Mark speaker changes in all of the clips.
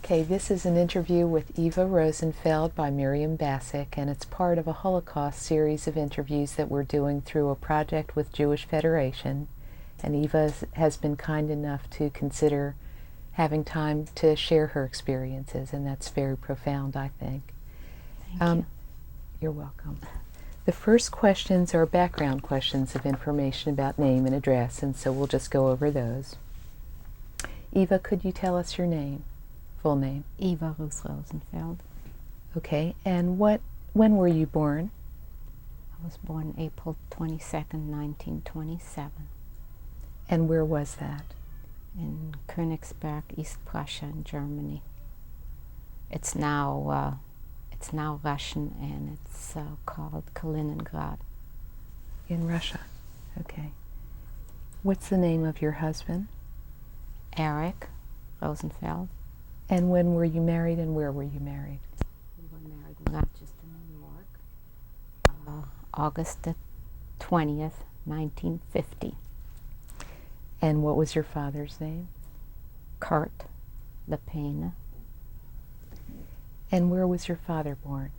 Speaker 1: Okay, this is an interview with Eva Rosenfeld by Miriam Bassick, and it's part of a Holocaust series of interviews that we're doing through a project with Jewish Federation. And Eva has been kind enough to consider having time to share her experiences, and that's very profound, I think.
Speaker 2: Thank you.
Speaker 1: You're welcome. The first questions are background questions of information about name and address, and so we'll just go over those. Eva, could you tell us your name? Full name?
Speaker 2: Eva Rosenfeld.
Speaker 1: Okay, and when were you born?
Speaker 2: I was born April 22nd, 1927.
Speaker 1: And where was that?
Speaker 2: In Königsberg, East Prussia, in Germany. It's now Russian, and it's called Kaliningrad.
Speaker 1: In Russia. Okay. What's the name of your husband?
Speaker 2: Eric Rosenfeld.
Speaker 1: And when were you married, and where were you married?
Speaker 2: We were married in Rochester, New York, August the 20th, 1950.
Speaker 1: And what was your father's name?
Speaker 2: Kurt Lepena.
Speaker 1: And where was your father born?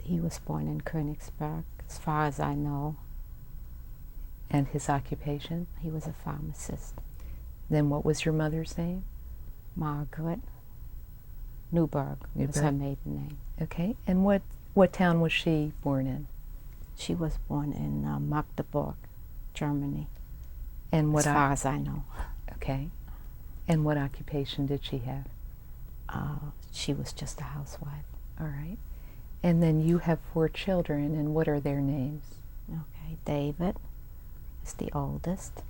Speaker 2: He was born in Königsberg, as far as I know.
Speaker 1: And his occupation?
Speaker 2: He was a pharmacist.
Speaker 1: Then what was your mother's name?
Speaker 2: Margaret Newberg was her maiden name.
Speaker 1: Okay, and what town was she born in?
Speaker 2: She was born in Magdeburg, Germany,
Speaker 1: and
Speaker 2: as far as I know.
Speaker 1: Okay, and what occupation did she have?
Speaker 2: She was just a housewife.
Speaker 1: All right, and then you have 4 children, and what are their names?
Speaker 2: Okay, David is the oldest.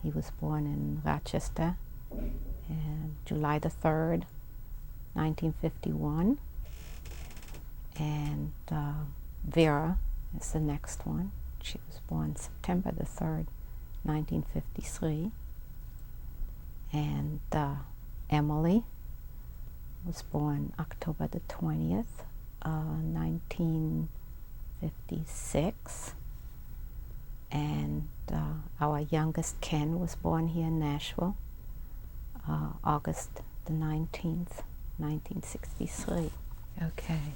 Speaker 2: He was born in Rochester on July the 3rd, 1951. And Vera is the next one. She was born September the 3rd, 1953. And Emily was born October the 20th, 1956. And our youngest Ken was born here in Nashville, August the 19th, 1963.
Speaker 1: Okay.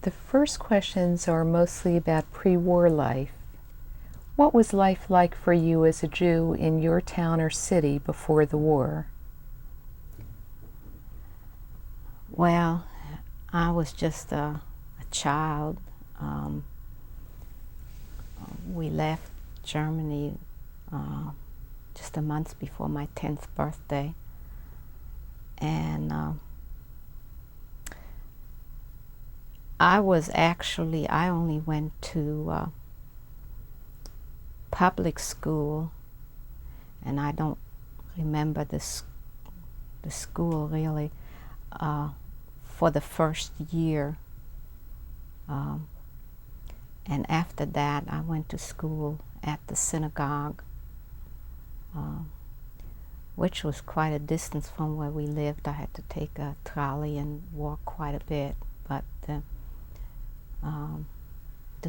Speaker 1: The first questions are mostly about pre-war life. What was life like for you as a Jew in your town or city before the war?
Speaker 2: Well, I was just a child. We left Germany just a month before my 10th birthday, and I only went to public school, and I don't remember the school really for the first year. And after that, I went to school at the synagogue, which was quite a distance from where we lived. I had to take a trolley and walk quite a bit, but the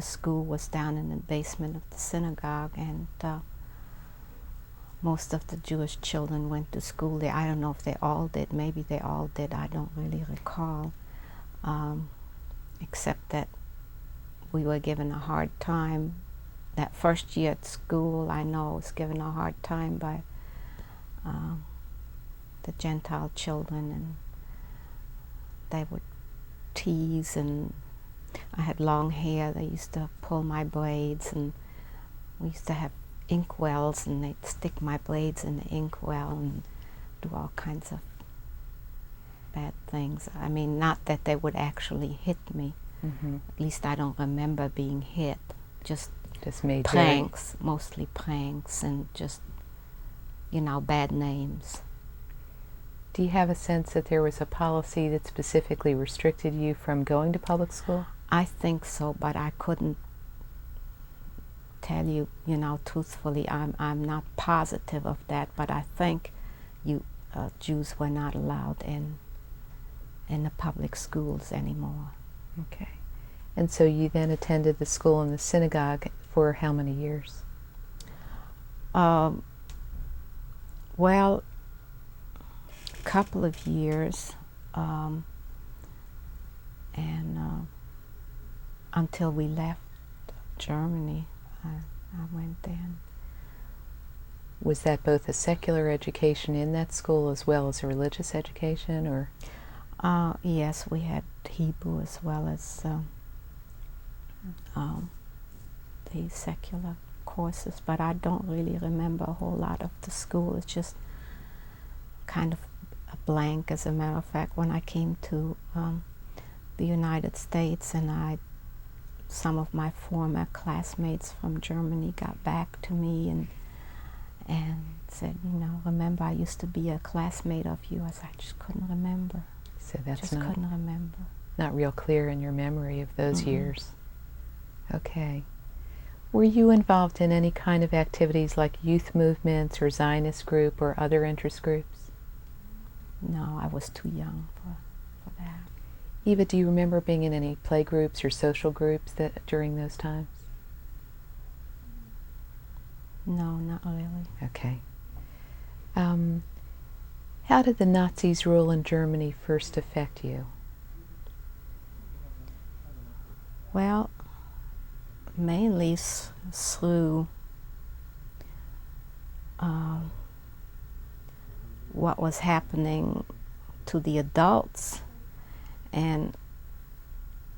Speaker 2: school was down in the basement of the synagogue, and most of the Jewish children went to school there. I don't know if they all did. Maybe they all did. I don't really recall, except that we were given a hard time. That first year at school, I know I was given a hard time by the Gentile children, and they would tease, and I had long hair. They used to pull my braids, and we used to have ink wells, and they'd stick my blades in the ink well and do all kinds of bad things. I mean, not that they would actually hit me.
Speaker 1: Mm-hmm.
Speaker 2: At least I don't remember being hit. Just
Speaker 1: made
Speaker 2: pranks, mostly pranks, and just, bad names.
Speaker 1: Do you have a sense that there was a policy that specifically restricted you from going to public school?
Speaker 2: I think so, but I couldn't tell you, truthfully. I'm not positive of that, but I think Jews were not allowed in the public schools anymore.
Speaker 1: Okay. And so you then attended the school and the synagogue for how many years?
Speaker 2: Well, a couple of years, and until we left Germany, I went there.
Speaker 1: Was that both a secular education in that school as well as a religious education, or?
Speaker 2: Yes, we had Hebrew as well as the secular courses, but I don't really remember a whole lot of the school. It's just kind of a blank. As a matter of fact, when I came to the United States, and some of my former classmates from Germany got back to me and said, remember I used to be a classmate of yours. I just couldn't remember.
Speaker 1: So that's
Speaker 2: couldn't remember.
Speaker 1: Not real clear in your memory of those years. Okay. Were you involved in any kind of activities like youth movements or Zionist group or other interest groups?
Speaker 2: No, I was too young for that.
Speaker 1: Eva, do you remember being in any play groups or social groups during those times?
Speaker 2: No, not really.
Speaker 1: Okay. How did the Nazis' rule in Germany first affect you?
Speaker 2: Well, mainly through what was happening to the adults, and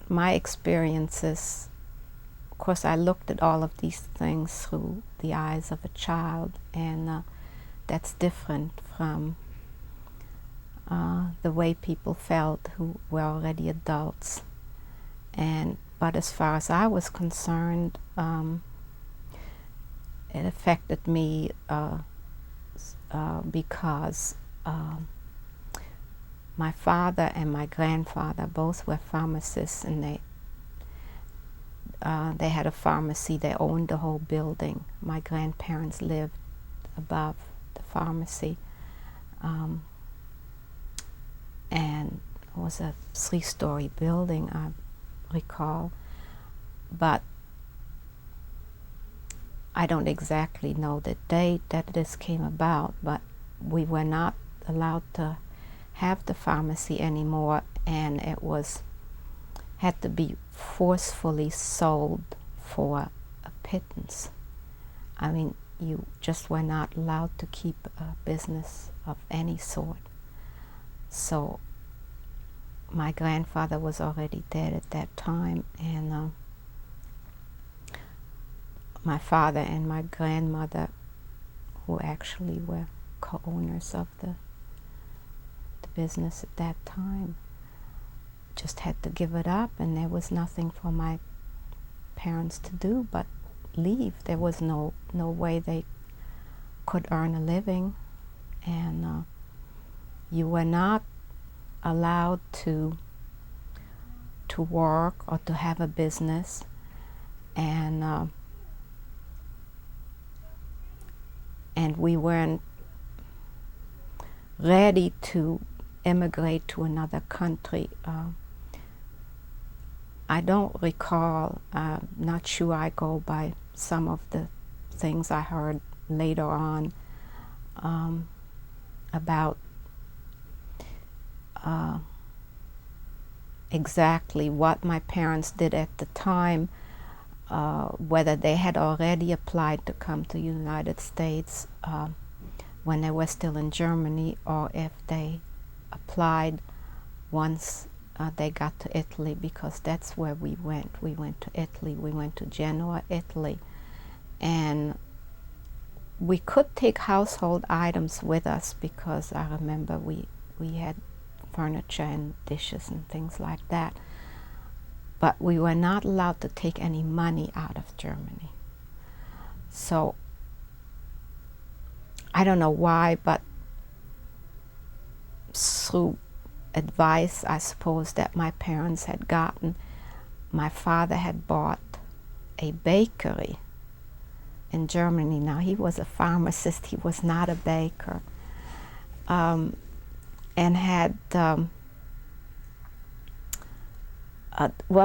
Speaker 2: my experiences. Of course, I looked at all of these things through the eyes of a child, and that's different from the way people felt who were already adults. But as far as I was concerned, it affected me because my father and my grandfather both were pharmacists, and they had a pharmacy. They owned the whole building. My grandparents lived above the pharmacy, and it was a 3-story building, I recall. But I don't exactly know the date that this came about, but we were not allowed to have the pharmacy anymore, and it had to be forcefully sold for a pittance. I mean, you just were not allowed to keep a business of any sort. So my grandfather was already dead at that time, and my father and my grandmother, who actually were co-owners of the business at that time, just had to give it up, and there was nothing for my parents to do but leave. There was no way they could earn a living, and you were not allowed to work or to have a business, and we weren't ready to immigrate to another country. I don't recall, not sure I go by some of the things I heard later on about exactly what my parents did at the time, whether they had already applied to come to the United States when they were still in Germany, or if they applied once they got to Italy, because that's where we went. We went to Italy. We went to Genoa, Italy. And we could take household items with us, because I remember we had furniture and dishes and things like that. But we were not allowed to take any money out of Germany. So I don't know why, but through advice, I suppose, that my parents had gotten, my father had bought a bakery in Germany. Now, he was a pharmacist, he was not a baker, and had, well,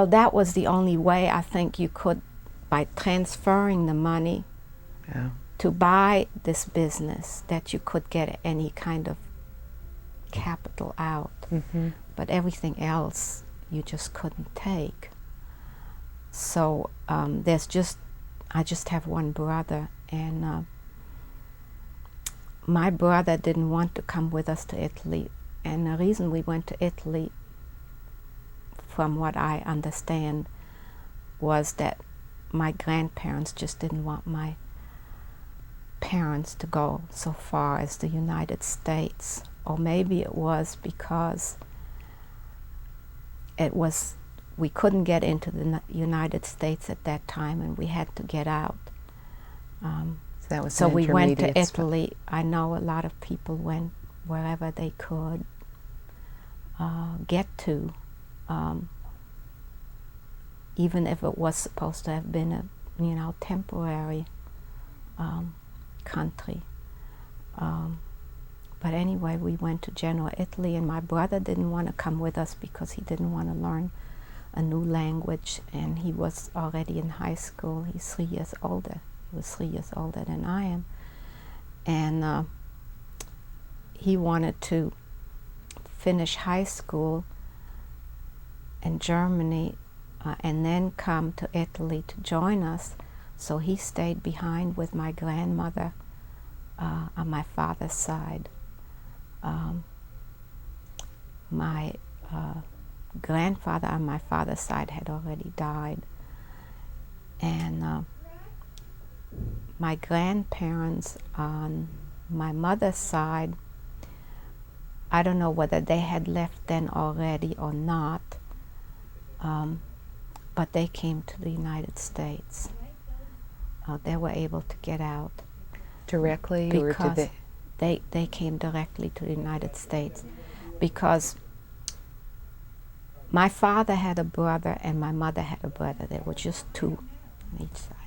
Speaker 2: that was the only way I think you could, by transferring the money to buy this business that you could get any kind of capital out, but everything else you just couldn't take. So I just have one brother, and my brother didn't want to come with us to Italy, and the reason we went to Italy, from what I understand, was that my grandparents just didn't want my parents to go so far as the United States. Or maybe it was because we couldn't get into the United States at that time, and we had to get out. So we went to Italy. I know a lot of people went wherever they could get to, even if it was supposed to have been a temporary country. But anyway, we went to Genoa, Italy, and my brother didn't want to come with us because he didn't want to learn a new language, and he was already in high school. He's 3 years older. He was 3 years older than I am. And he wanted to finish high school in Germany and then come to Italy to join us. So he stayed behind with my grandmother on my father's side. My grandfather on my father's side had already died, and my grandparents on my mother's side, I don't know whether they had left then already or not, but they came to the United States. They were able to get out.
Speaker 1: Directly, or did
Speaker 2: they came directly to the United States, because my father had a brother and my mother had a brother. There were just two on each side.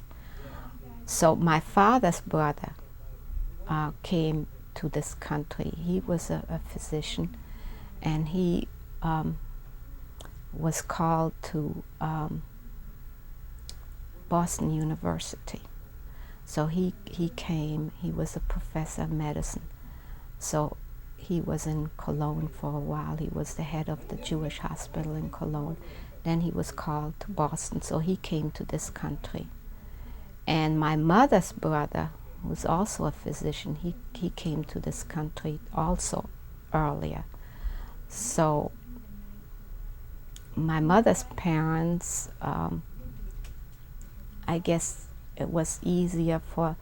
Speaker 2: So my father's brother came to this country. He was a physician, and he was called to Boston University. So he came. He was a professor of medicine. So he was in Cologne for a while. He was the head of the Jewish hospital in Cologne. Then he was called to Boston. So he came to this country. And my mother's brother, who was also a physician, he came to this country also earlier. So my mother's parents, I guess it was easier for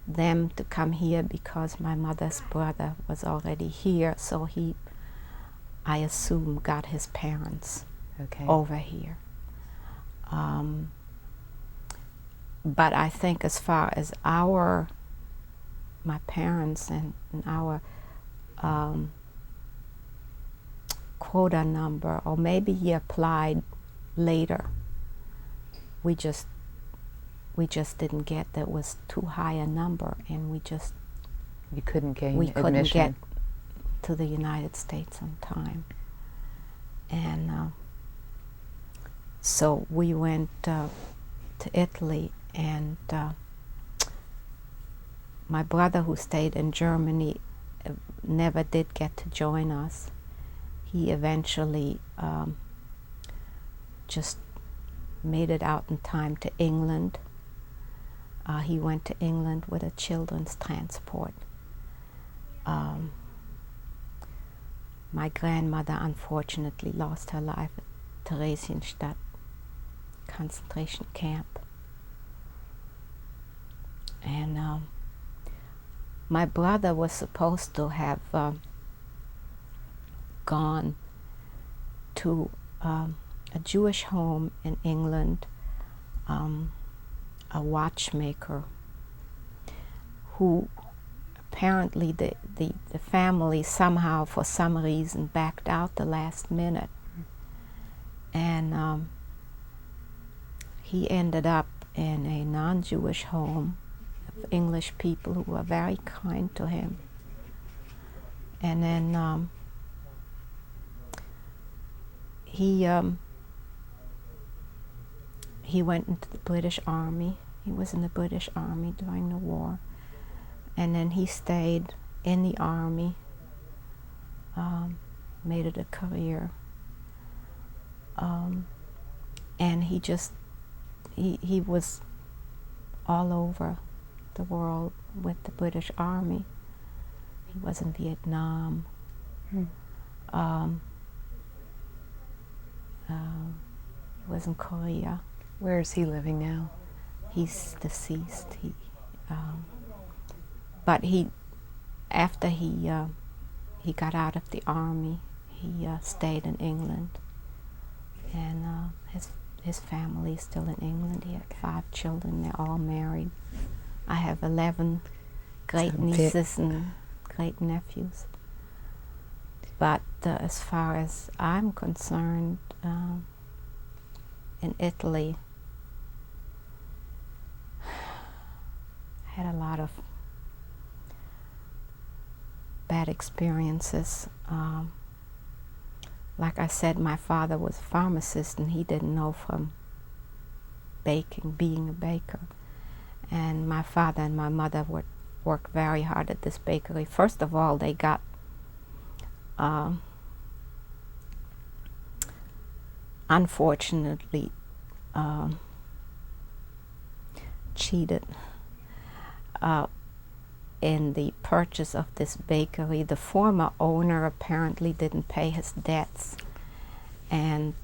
Speaker 2: them to come here because my mother's brother was already here, so he, I assume, got his parents over here. But I think as far as my parents and our quota number, or maybe he applied later, we just didn't get, that was too high a number, and
Speaker 1: you couldn't gain
Speaker 2: we
Speaker 1: admission.
Speaker 2: Couldn't get to the United States on time. And so we went to Italy, and my brother, who stayed in Germany, never did get to join us. He eventually just made it out in time to England. He went to England with a children's transport. My grandmother unfortunately lost her life at Theresienstadt concentration camp. And my brother was supposed to have gone to a Jewish home in England, a watchmaker who apparently the family somehow, for some reason, backed out the last minute. And he ended up in a non-Jewish home of English people who were very kind to him. And then he went into the British Army. He was in the British Army during the war. And then he stayed in the Army, made it a career. And he was all over the world with the British Army. He was in Vietnam. He was in Korea.
Speaker 1: Where is he living now?
Speaker 2: He's deceased. But after he got out of the Army, he stayed in England, and his family is still in England. He had 5 children. They're all married. I have 11 great nieces and great nephews. But as far as I'm concerned, in Italy, I had a lot of bad experiences. Like I said, my father was a pharmacist, and he didn't know from being a baker. And my father and my mother would work very hard at this bakery. First of all, they got unfortunately cheated in the purchase of this bakery. The former owner apparently didn't pay his debts, and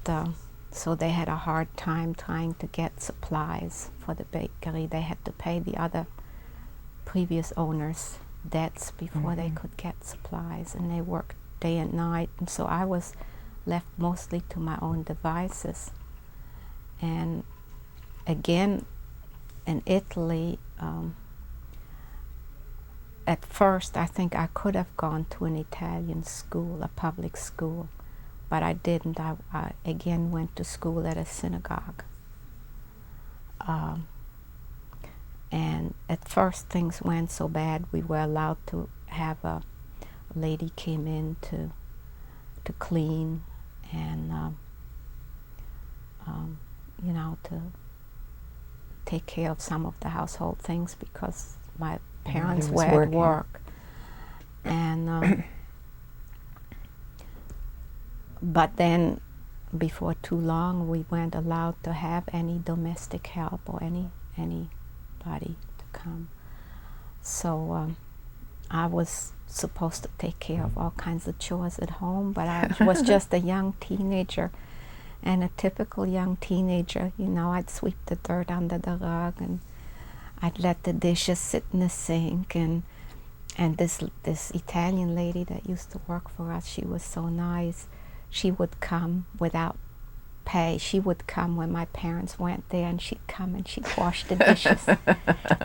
Speaker 2: so they had a hard time trying to get supplies for the bakery. They had to pay the other previous owners' debts before they could get supplies, and they worked day and night, and so I was left mostly to my own devices. And again, in Italy, at first I think I could have gone to an Italian school, a public school, but I didn't. I again went to school at a synagogue. And at first things went so bad, we were allowed to have a lady came in to clean and you know, to take care of some of the household things because my parents were at work. And but then before too long we weren't allowed to have any domestic help or anybody to come. So I was supposed to take care of all kinds of chores at home, but I was just a young teenager, and a typical young teenager, you know, I'd sweep the dirt under the rug, and I'd let the dishes sit in the sink, and this Italian lady that used to work for us, she was so nice. She would come without pay. She would come when my parents weren't there, and she'd come and she'd wash the dishes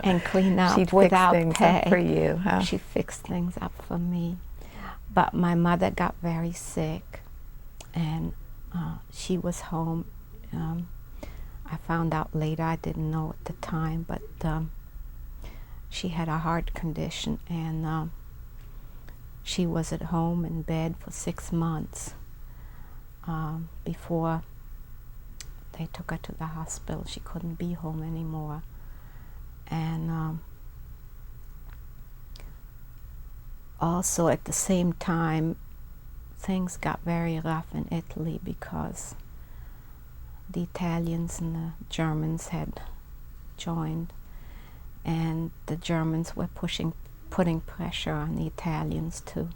Speaker 2: and clean up without pay.
Speaker 1: She'd fix things up for you, huh?
Speaker 2: She fixed things up for me. But my mother got very sick, and she was home. I found out later, I didn't know at the time, but she had a heart condition, and she was at home in bed for 6 months before they took her to the hospital. She couldn't be home anymore. And also at the same time, things got very rough in Italy because the Italians and the Germans had joined, and the Germans were putting pressure on the Italians to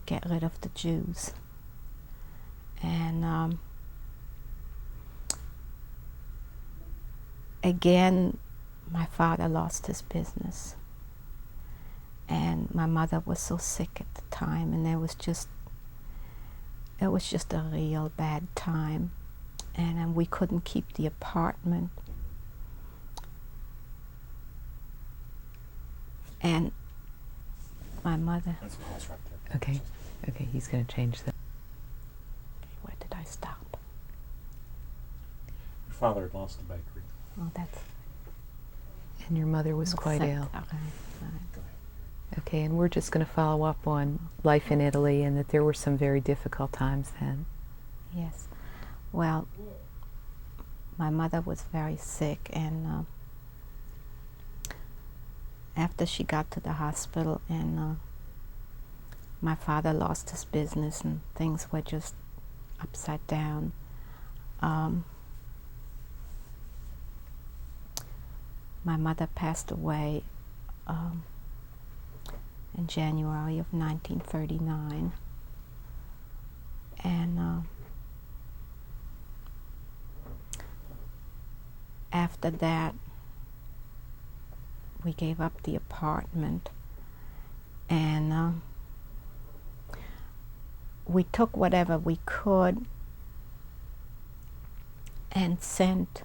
Speaker 2: get rid of the Jews. And again, my father lost his business, and my mother was so sick at the time, and it was just a real bad time, and we couldn't keep the apartment. And my mother...
Speaker 1: Okay, he's going to change that.
Speaker 2: Where did I stop?
Speaker 3: Your father had lost the bakery.
Speaker 2: Oh, that's...
Speaker 1: And your mother was quite ill.
Speaker 2: Okay, right.
Speaker 1: Okay, and we're just going to follow up on life in Italy, and that there were some very difficult times then.
Speaker 2: Yes. Well, my mother was very sick, and after she got to the hospital, and my father lost his business and things were just upside down. My mother passed away in January of 1939, and after that we gave up the apartment, and we took whatever we could and sent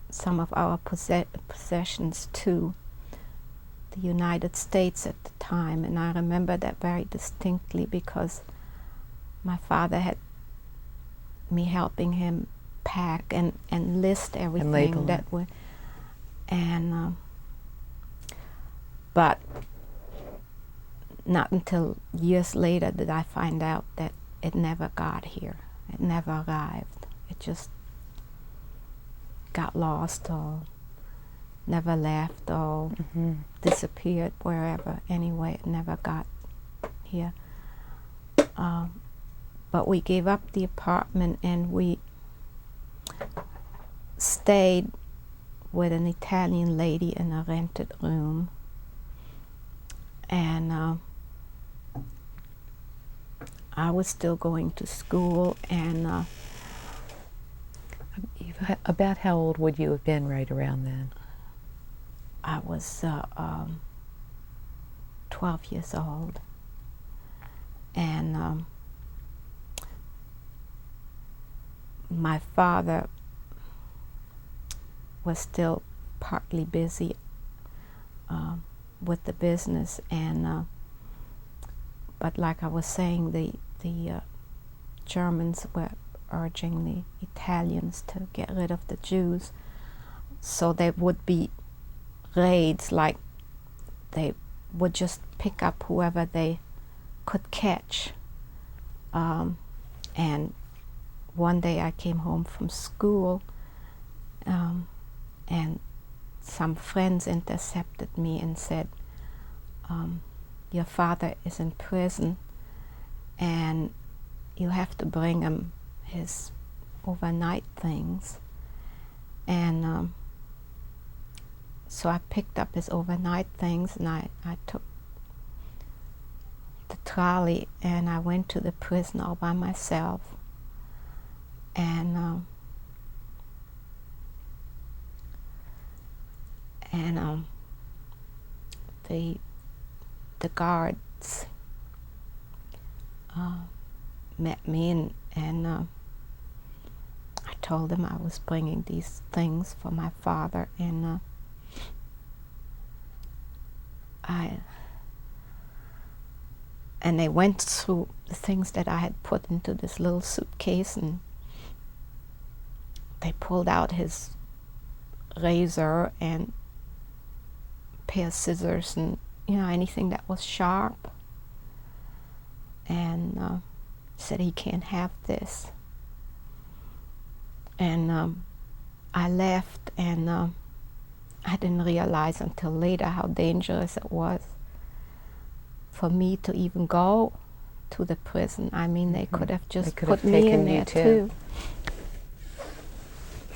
Speaker 2: some of our possessions to the United States at the time. And I remember that very distinctly because my father had me helping him pack and list everything
Speaker 1: and
Speaker 2: that we, and but not until years later did I find out that it never got here. It never arrived. It just got lost or never left or disappeared wherever. Anyway, it never got here. But we gave up the apartment and we stayed with an Italian lady in a rented room. And I was still going to school, and
Speaker 1: About how old would you have been right around then?
Speaker 2: I was 12 years old, and my father was still partly busy with the business, and but like I was saying, the Germans were urging the Italians to get rid of the Jews, so there would be raids, like they would just pick up whoever they could catch. And one day I came home from school, and some friends intercepted me and said, your father is in prison and you have to bring him his overnight things. And so I picked up his overnight things, and I took the trolley and I went to the prison all by myself. And the guards met me, and I told them I was bringing these things for my father, and they went through the things that I had put into this little suitcase, and they pulled out his razor and a pair of scissors and anything that was sharp, and said he can't have this. And I left, and I didn't realize until later how dangerous it was for me to even go to the prison. I mean, they could have just put me in there too.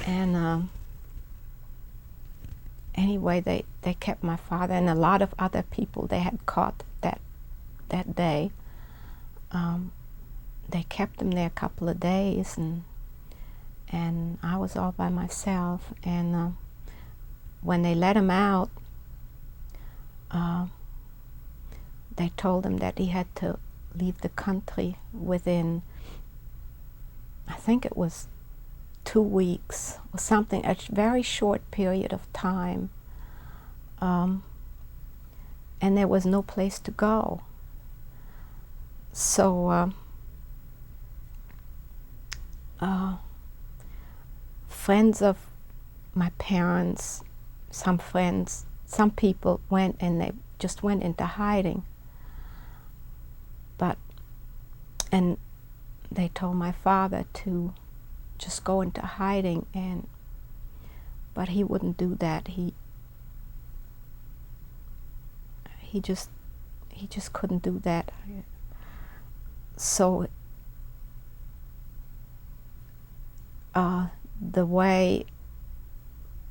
Speaker 2: And anyway, they kept my father and a lot of other people they had caught that day. They kept him there a couple of days, and I was all by myself. And when they let him out, they told him that he had to leave the country within, I think it was 2 weeks or something, a very short period of time. And there was no place to go. So friends of my parents, some people went, and they just went into hiding. And they told my father to just go into hiding, and but he wouldn't do that. He just couldn't do that. So the way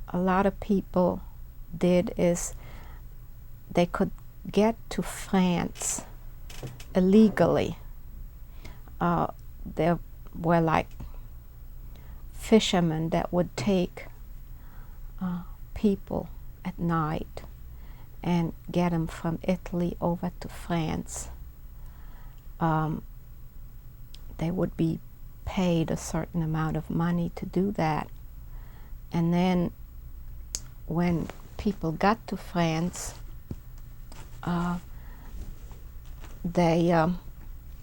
Speaker 2: a lot of people did is they could get to France illegally. There were like fishermen that would take people at night and get them from Italy over to France. They would be paid a certain amount of money to do that. And then when people got to France, they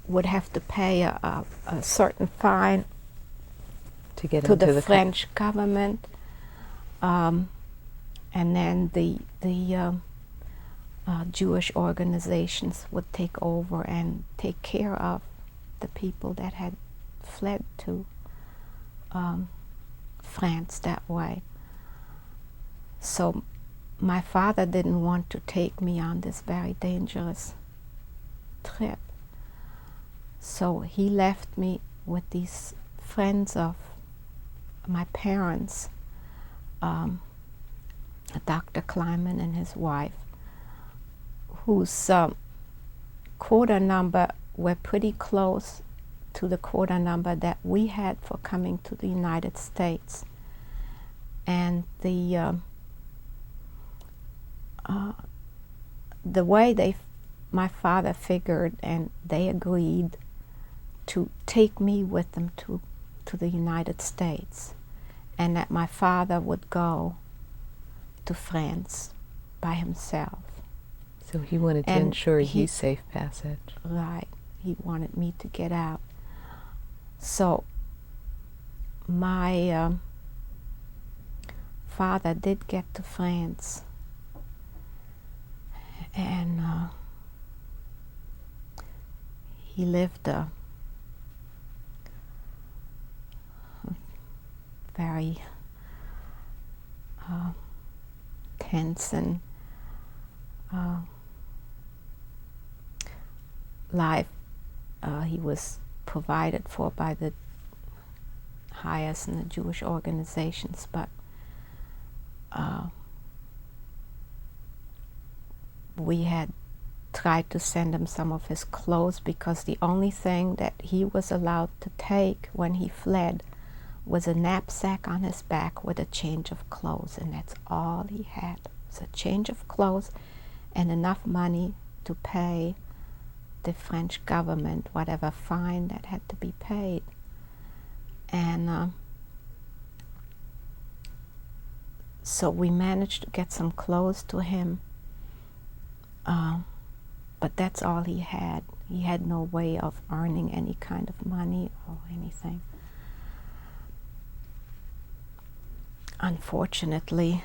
Speaker 2: would have to pay a certain fine
Speaker 1: to get
Speaker 2: to
Speaker 1: into
Speaker 2: the French government, and then the Jewish organizations would take over and take care of the people that had fled to France that way. So my father didn't want to take me on this very dangerous trip. So he left me with these friends of my parents, Dr. Kleiman and his wife, whose quota number were pretty close to the quota number that we had for coming to the United States. And the way my father figured, and they agreed to take me with them to the United States, and that my father would go to France by himself.
Speaker 1: So he wanted to ensure you safe passage.
Speaker 2: Right. He wanted me to get out. So my father did get to France, and he lived a very tense and life. He was provided for by the highest in the Jewish organizations, but we had tried to send him some of his clothes, because the only thing that he was allowed to take when he fled was a knapsack on his back with a change of clothes, and that's all he had. It was a change of clothes and enough money to pay the French government whatever fine that had to be paid. And so we managed to get some clothes to him, but that's all he had. He had no way of earning any kind of money or anything. Unfortunately,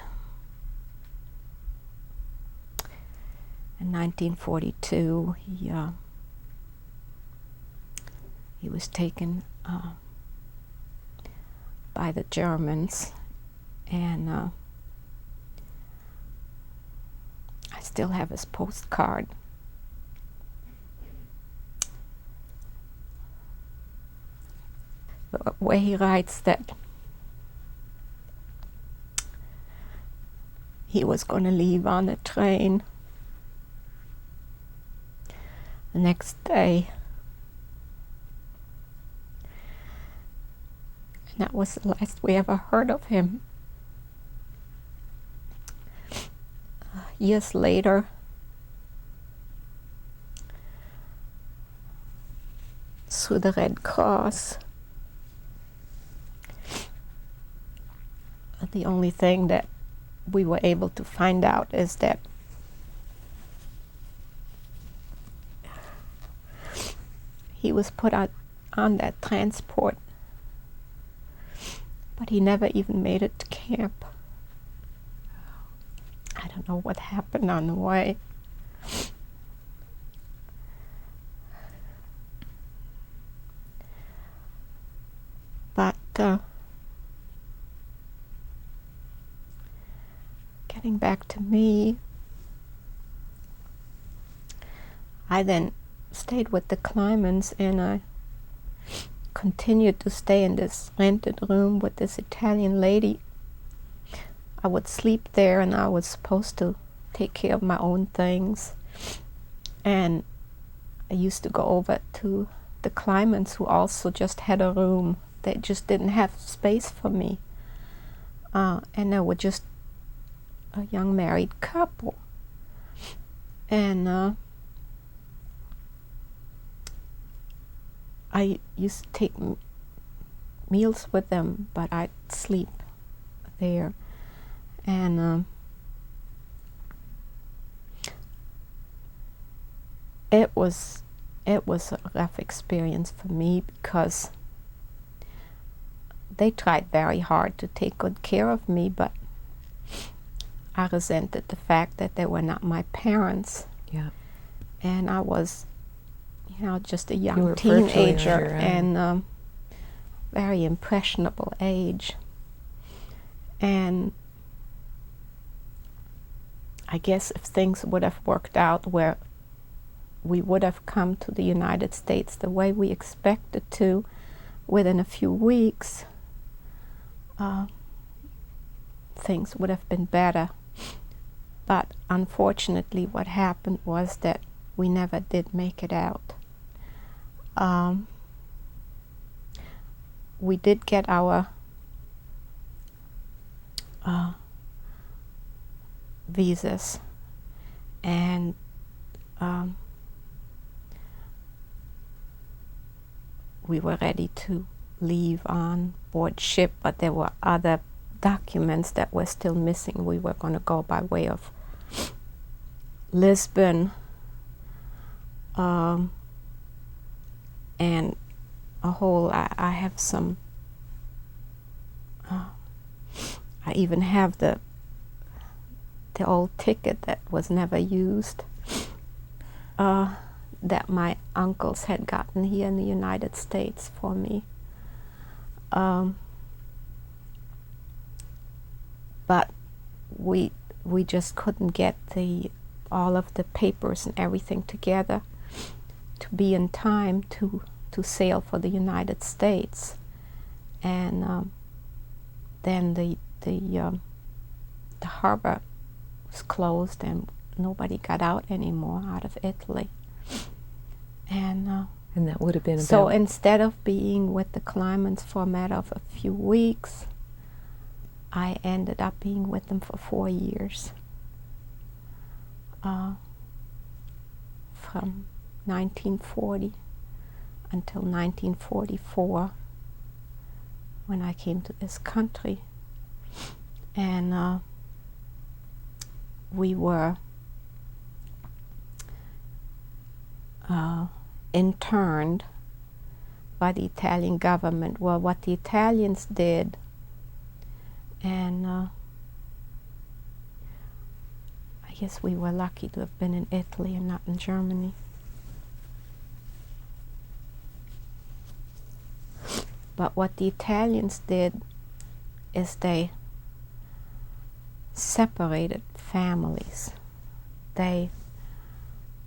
Speaker 2: in 1942, he was taken by the Germans, and I still have his postcard. Where he writes that he was going to leave on the train the next day. And that was the last we ever heard of him. Years later, through the Red Cross, the only thing that we were able to find out is that he was put on that transport, but he never even made it to camp. I don't know what happened on the way. But back to me, I then stayed with the Klimans, and I continued to stay in this rented room with this Italian lady. I would sleep there, and I was supposed to take care of my own things. And I used to go over to the Klimans, who also just had a room. They just didn't have space for me. And they were just a young married couple. And I used to take meals with them, but I'd sleep there. And it was a rough experience for me, because they tried very hard to take good care of me, but I resented the fact that they were not my parents.
Speaker 1: Yeah.
Speaker 2: And I was, just a
Speaker 1: You
Speaker 2: young
Speaker 1: were virtually on
Speaker 2: teenager,
Speaker 1: your own.
Speaker 2: and very impressionable age. And I guess if things would have worked out where we would have come to the United States the way we expected to within a few weeks, things would have been better. But unfortunately, what happened was that we never did make it out. We did get our visas, and we were ready to leave on board ship, but there were other documents that were still missing. We were going to go by way of Lisbon, and a whole, I have some, I even have the old ticket that was never used, that my uncles had gotten here in the United States for me. But we just couldn't get all of the papers and everything together to be in time to sail for the United States. And then the harbor was closed, and nobody got out anymore out of Italy. And
Speaker 1: that would have been about...
Speaker 2: So instead of being with the Klimans for a matter of a few weeks, I ended up being with them for 4 years. From 1940 until 1944, when I came to this country. And we were interned by the Italian government. Well, what the Italians did, and I guess we were lucky to have been in Italy and not in Germany. But what the Italians did is they separated families. They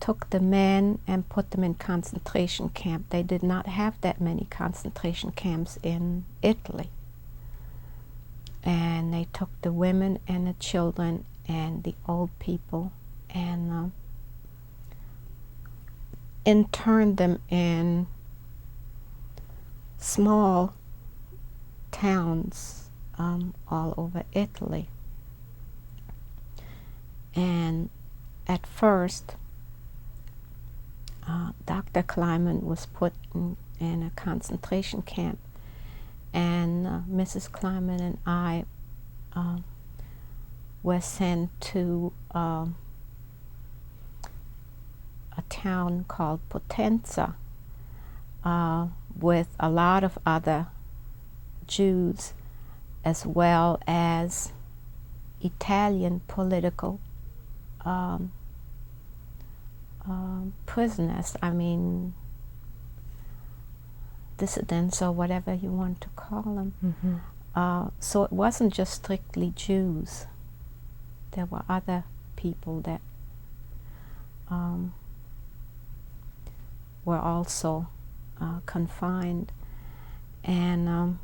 Speaker 2: took the men and put them in concentration camp. They did not have that many concentration camps in Italy. And they took the women and the children and the old people and interned them in small towns all over Italy. And at first, Dr. Kliman was put in a concentration camp, and Mrs. Kliman and I were sent to a town called Potenza with a lot of other Jews, as well as Italian political prisoners, I mean, dissidents or whatever you want to call them.
Speaker 1: Mm-hmm.
Speaker 2: So it wasn't just strictly Jews there were other people that were also confined. And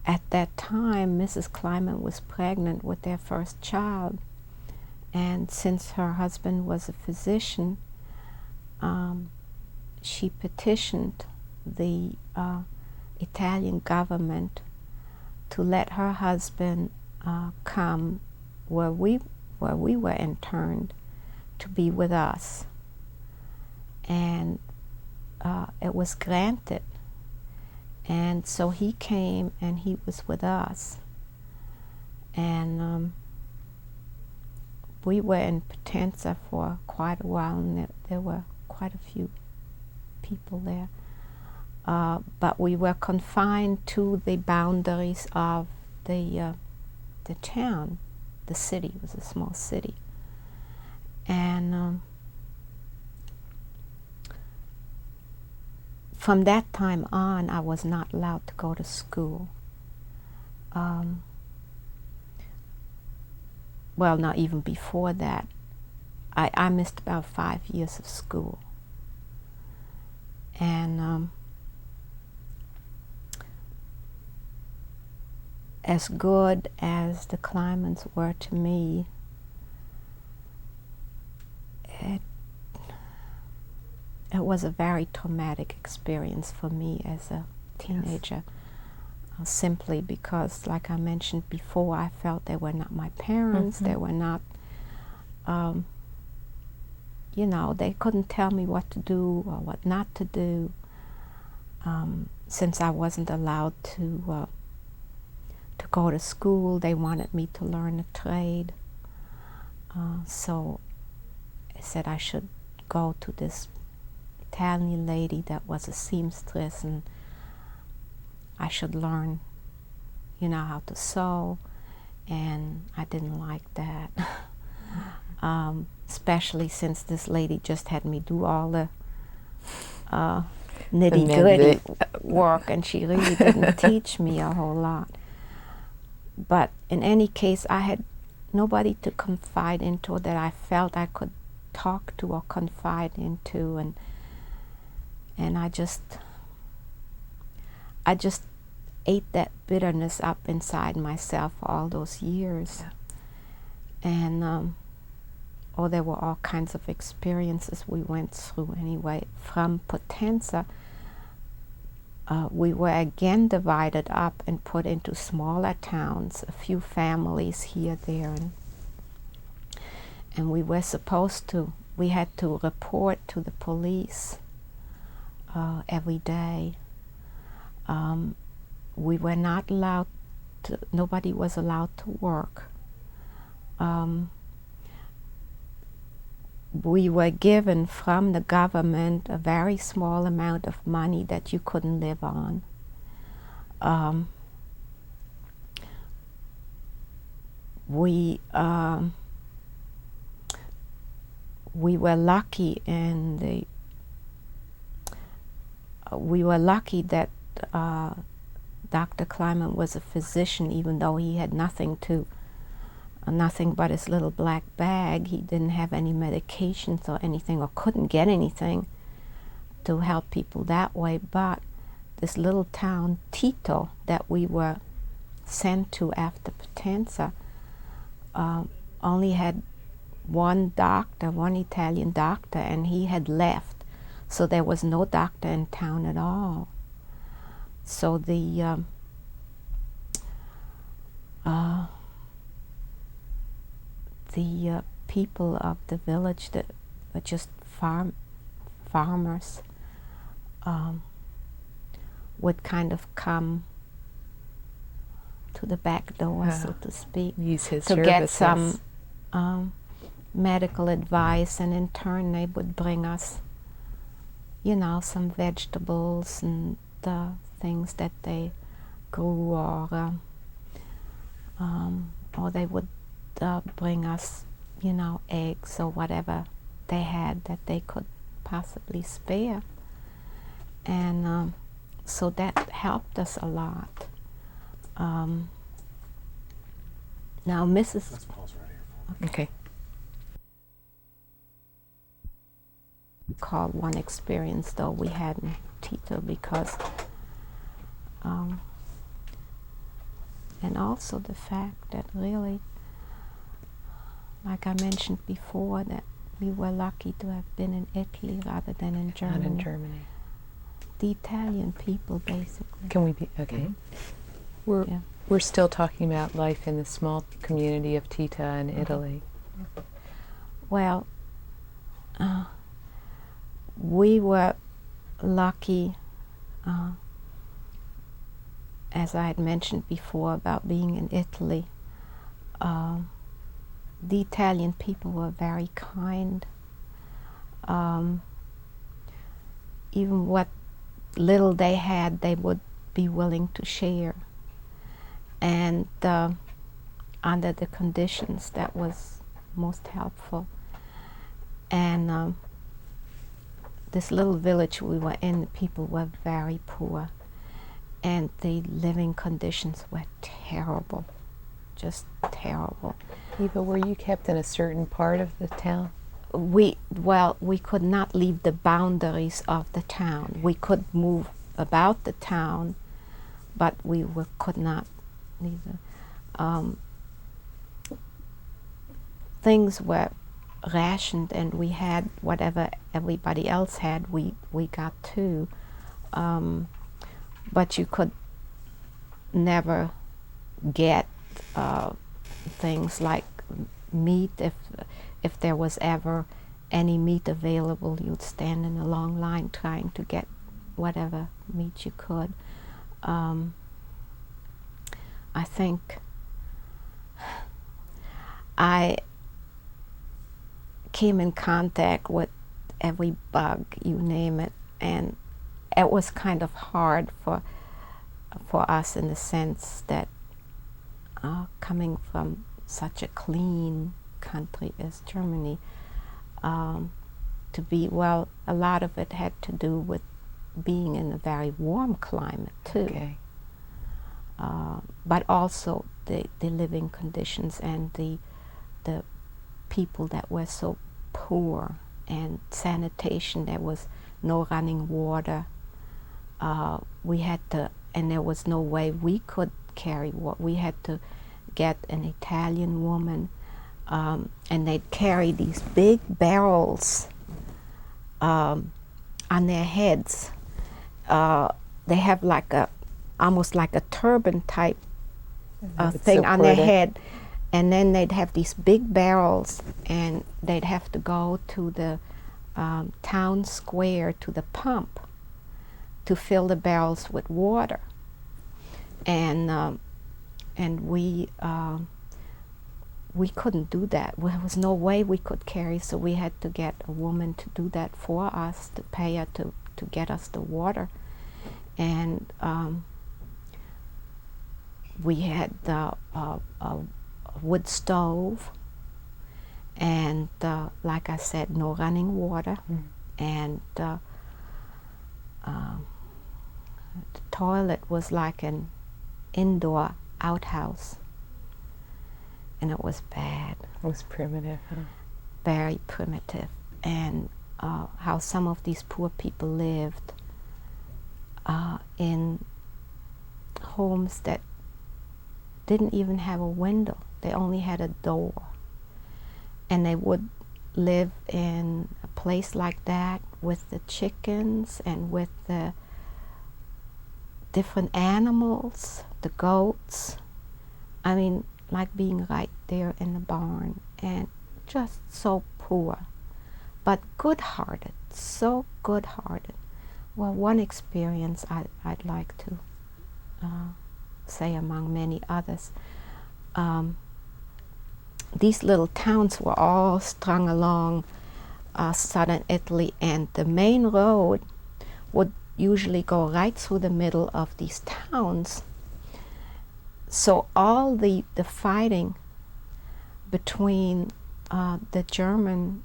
Speaker 2: at that time, Mrs. Kleiman was pregnant with their first child. And since her husband was a physician, she petitioned the Italian government to let her husband come where we were interned to be with us. And it was granted. And so he came and he was with us. And we were in Potenza for quite a while, and there were quite a few people there. But we were confined to the boundaries of the town. The city was a small city. And from that time on, I was not allowed to go to school. Well, not even before that. I missed about 5 years of school. And as good as the Kleimans were to me, it was a very traumatic experience for me as a teenager. Yes. Simply because, like I mentioned before, I felt they were not my parents. Mm-hmm. They were not, you know, they couldn't tell me what to do or what not to do, since I wasn't allowed to go to school. They wanted me to learn a trade. So I said I should go to this Italian lady that was a seamstress, and I should learn, you know, how to sew. And I didn't like that. Especially since this lady just had me do all the nitty-gritty work, and she really didn't teach me a whole lot. But in any case, I had nobody to confide into that I felt I could talk to or confide into, and I just ate that bitterness up inside myself for all those years. Yeah. And there were all kinds of experiences we went through anyway. From Potenza, we were again divided up and put into smaller towns, a few families here, there, and we were supposed to, we had to report to the police every day. We were not allowed to, nobody was allowed to work. We were given from the government a very small amount of money that you couldn't live on. We were lucky, and we were lucky that Dr. Kleiman was a physician, even though he had nothing but his little black bag. He didn't have any medications or anything, or couldn't get anything to help people that way. But this little town, Tito, that we were sent to after Potenza, only had one doctor, one Italian doctor, and he had left. So there was no doctor in town at all. So the people of the village that were just farmers would kind of come to the back door, so to speak,
Speaker 1: use his
Speaker 2: to
Speaker 1: services.
Speaker 2: Get some medical advice, and in turn they would bring us, you know, some vegetables and the things that they grew, or they would bring us, you know, eggs or whatever they had that they could possibly spare. And so that helped us a lot. Now, Mrs.
Speaker 3: Let's pause right here for
Speaker 1: Okay.
Speaker 2: Called one experience, though we had in Tito, because, and also the fact that really, like I mentioned before, that we were lucky to have been in Italy rather than in Germany.
Speaker 1: Not in Germany.
Speaker 2: The Italian people, basically.
Speaker 1: Can we be okay? We're still talking about life in the small community of Tita in Italy.
Speaker 2: Well, we were lucky, as I had mentioned before about being in Italy. The Italian people were very kind. Even what little they had, they would be willing to share. And under the conditions, that was most helpful. And this little village we were in, the people were very poor, and the living conditions were terrible, just terrible.
Speaker 1: Eva, were you kept in a certain part of the town?
Speaker 2: We could not leave the boundaries of the town. We could move about the town, but could not neither. Things were rationed, and we had whatever everybody else had, we got too. But you could never get things like meat. If there was ever any meat available, you'd stand in a long line trying to get whatever meat you could. I think I came in contact with every bug, you name it, and it was kind of hard for us in the sense that coming from such a clean country as Germany, to be, well, a lot of it had to do with being in a very warm climate too.
Speaker 1: Okay.
Speaker 2: But also the living conditions and the people that were so poor, and sanitation. There was no running water. We had to, and there was no way we could carry water. We had to get an Italian woman, and they'd carry these big barrels on their heads. They have like almost like a turban type thing on their head, and then they'd have these big barrels, and they'd have to go to the town square to the pump to fill the barrels with water. And we couldn't do that. There was no way we could carry, so we had to get a woman to do that for us, to pay her to get us the water. And we had a wood stove, and like I said, no running water. And the toilet was like an indoor outhouse, and it was bad.
Speaker 1: It was primitive, huh?
Speaker 2: Very primitive. And how some of these poor people lived in homes that didn't even have a window. They only had a door. And they would live in a place like that with the chickens and with the different animals, the goats. I mean, like being right there in the barn, and just so poor, but good-hearted, so good-hearted. Well, one experience I'd like to say among many others, these little towns were all strung along southern Italy, and the main road would usually go right through the middle of these towns. So all the fighting between the Germans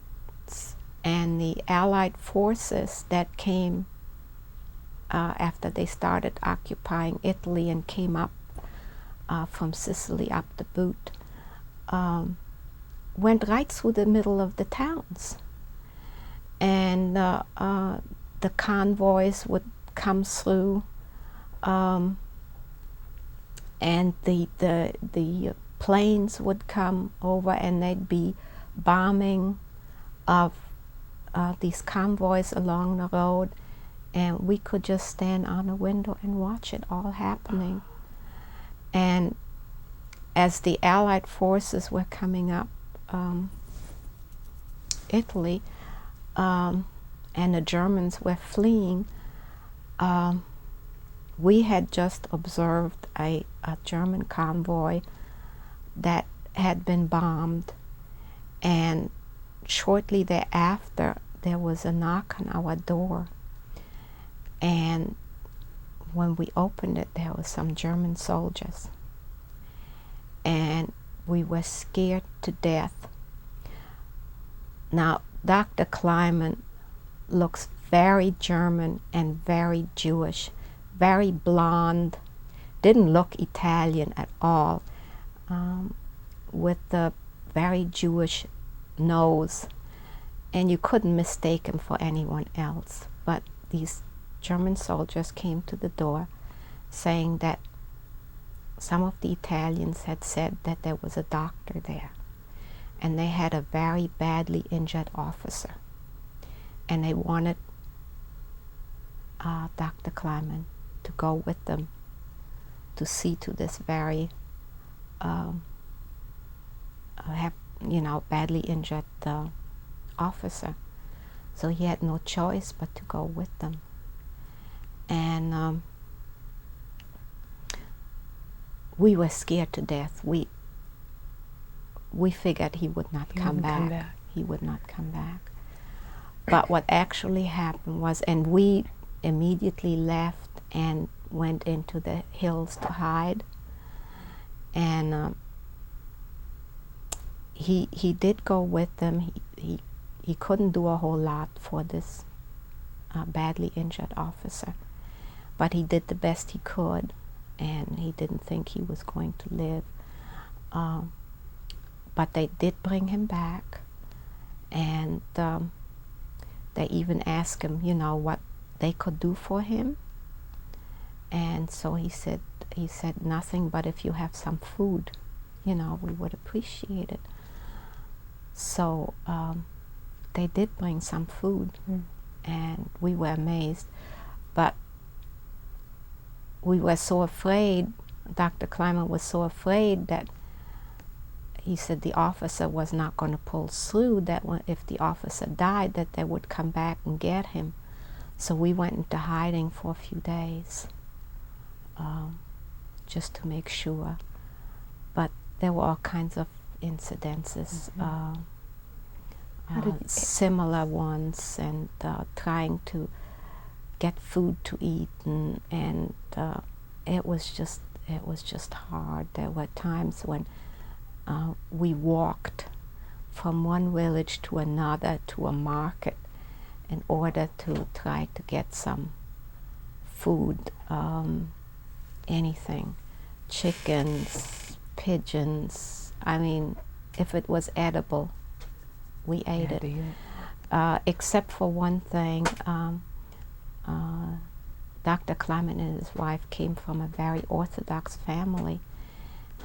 Speaker 2: and the Allied forces that came after they started occupying Italy and came up from Sicily up the boot, went right through the middle of the towns. And the convoys would come through, and the planes would come over, and they'd be bombing of these convoys along the road, and we could just stand on a window and watch it all happening. And as the Allied forces were coming up Italy, and the Germans were fleeing, we had just observed a German convoy that had been bombed, and shortly thereafter there was a knock on our door, and when we opened it there were some German soldiers, and we were scared to death. Now, Dr. Kleiman looks very German and very Jewish, very blonde, didn't look Italian at all, with the very Jewish nose, and you couldn't mistake him for anyone else. But these German soldiers came to the door saying that some of the Italians had said that there was a doctor there, and they had a very badly injured officer, and they wanted Dr. Kleiman to go with them to see to this very badly injured officer. So he had no choice but to go with them. And we were scared to death. We figured he would not come back. He would not come back. But what actually happened was, and we immediately left and went into the hills to hide. And he did go with them. He couldn't do a whole lot for this badly injured officer, but he did the best he could, and he didn't think he was going to live. But they did bring him back, and they even asked him, what they could do for him. And so he said nothing, but if you have some food, we would appreciate it. So they did bring some food, and we were amazed. But we were so afraid, Dr. Kleiman was so afraid that he said the officer was not going to pull through, that if the officer died, that they would come back and get him. So we went into hiding for a few days, just to make sure. But there were all kinds of incidences, similar ones, and trying to get food to eat, and it was just hard. There were times when we walked from one village to another to a market in order to try to get some food, anything, chickens, pigeons. I mean, if it was edible, we ate it. Except for one thing, Dr. Kleiman and his wife came from a very Orthodox family,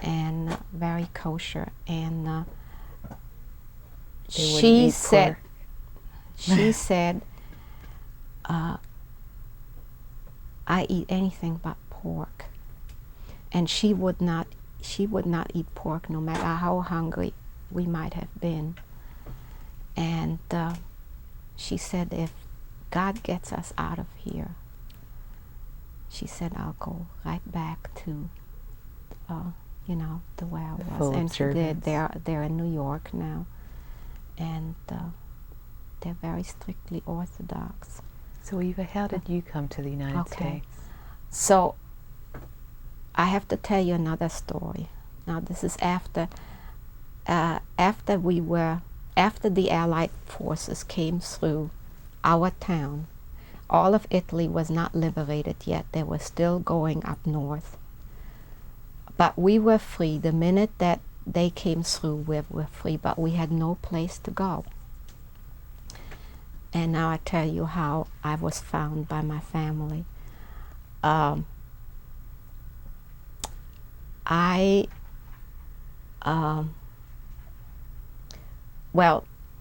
Speaker 2: and very kosher, and she said, I eat anything but pork, and she would not eat pork no matter how hungry we might have been. And she said, if God gets us out of here, she said, I'll go right back to the way I was. And she did. They're in New York now, and they're very strictly Orthodox.
Speaker 1: So Eva, how did you come to the United States?
Speaker 2: So I have to tell you another story. Now this is after the Allied forces came through our town. All of Italy was not liberated yet. They were still going up north. But we were free the minute that they came through were free, but we had no place to go. And now I tell you how I was found by my family. Well,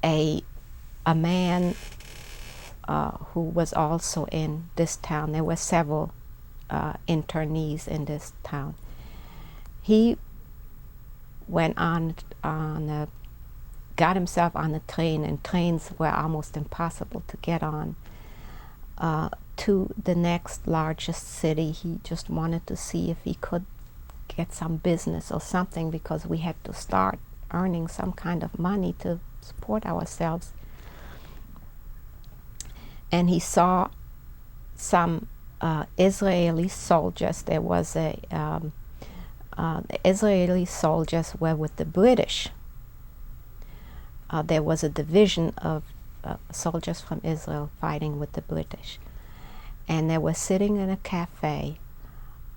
Speaker 2: a man who was also in this town, there were several internees in this town. He went got himself on a train, and trains were almost impossible to get on, to the next largest city. He just wanted to see if he could get some business or something, because we had to start earning some kind of money to support ourselves. And he saw some Israeli soldiers. There was the Israeli soldiers were with the British. There was a division of soldiers from Israel fighting with the British. And they were sitting in a cafe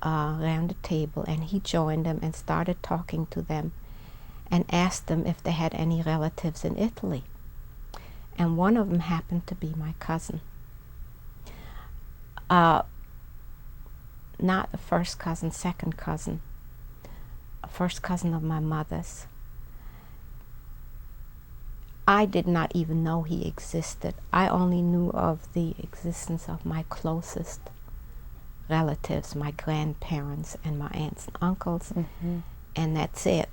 Speaker 2: around the table, and he joined them and started talking to them and asked them if they had any relatives in Italy. And one of them happened to be my cousin. Not a first cousin, second cousin. A first cousin of my mother's. I did not even know he existed. I only knew of the existence of my closest relatives, my grandparents and my aunts and uncles, and that's it.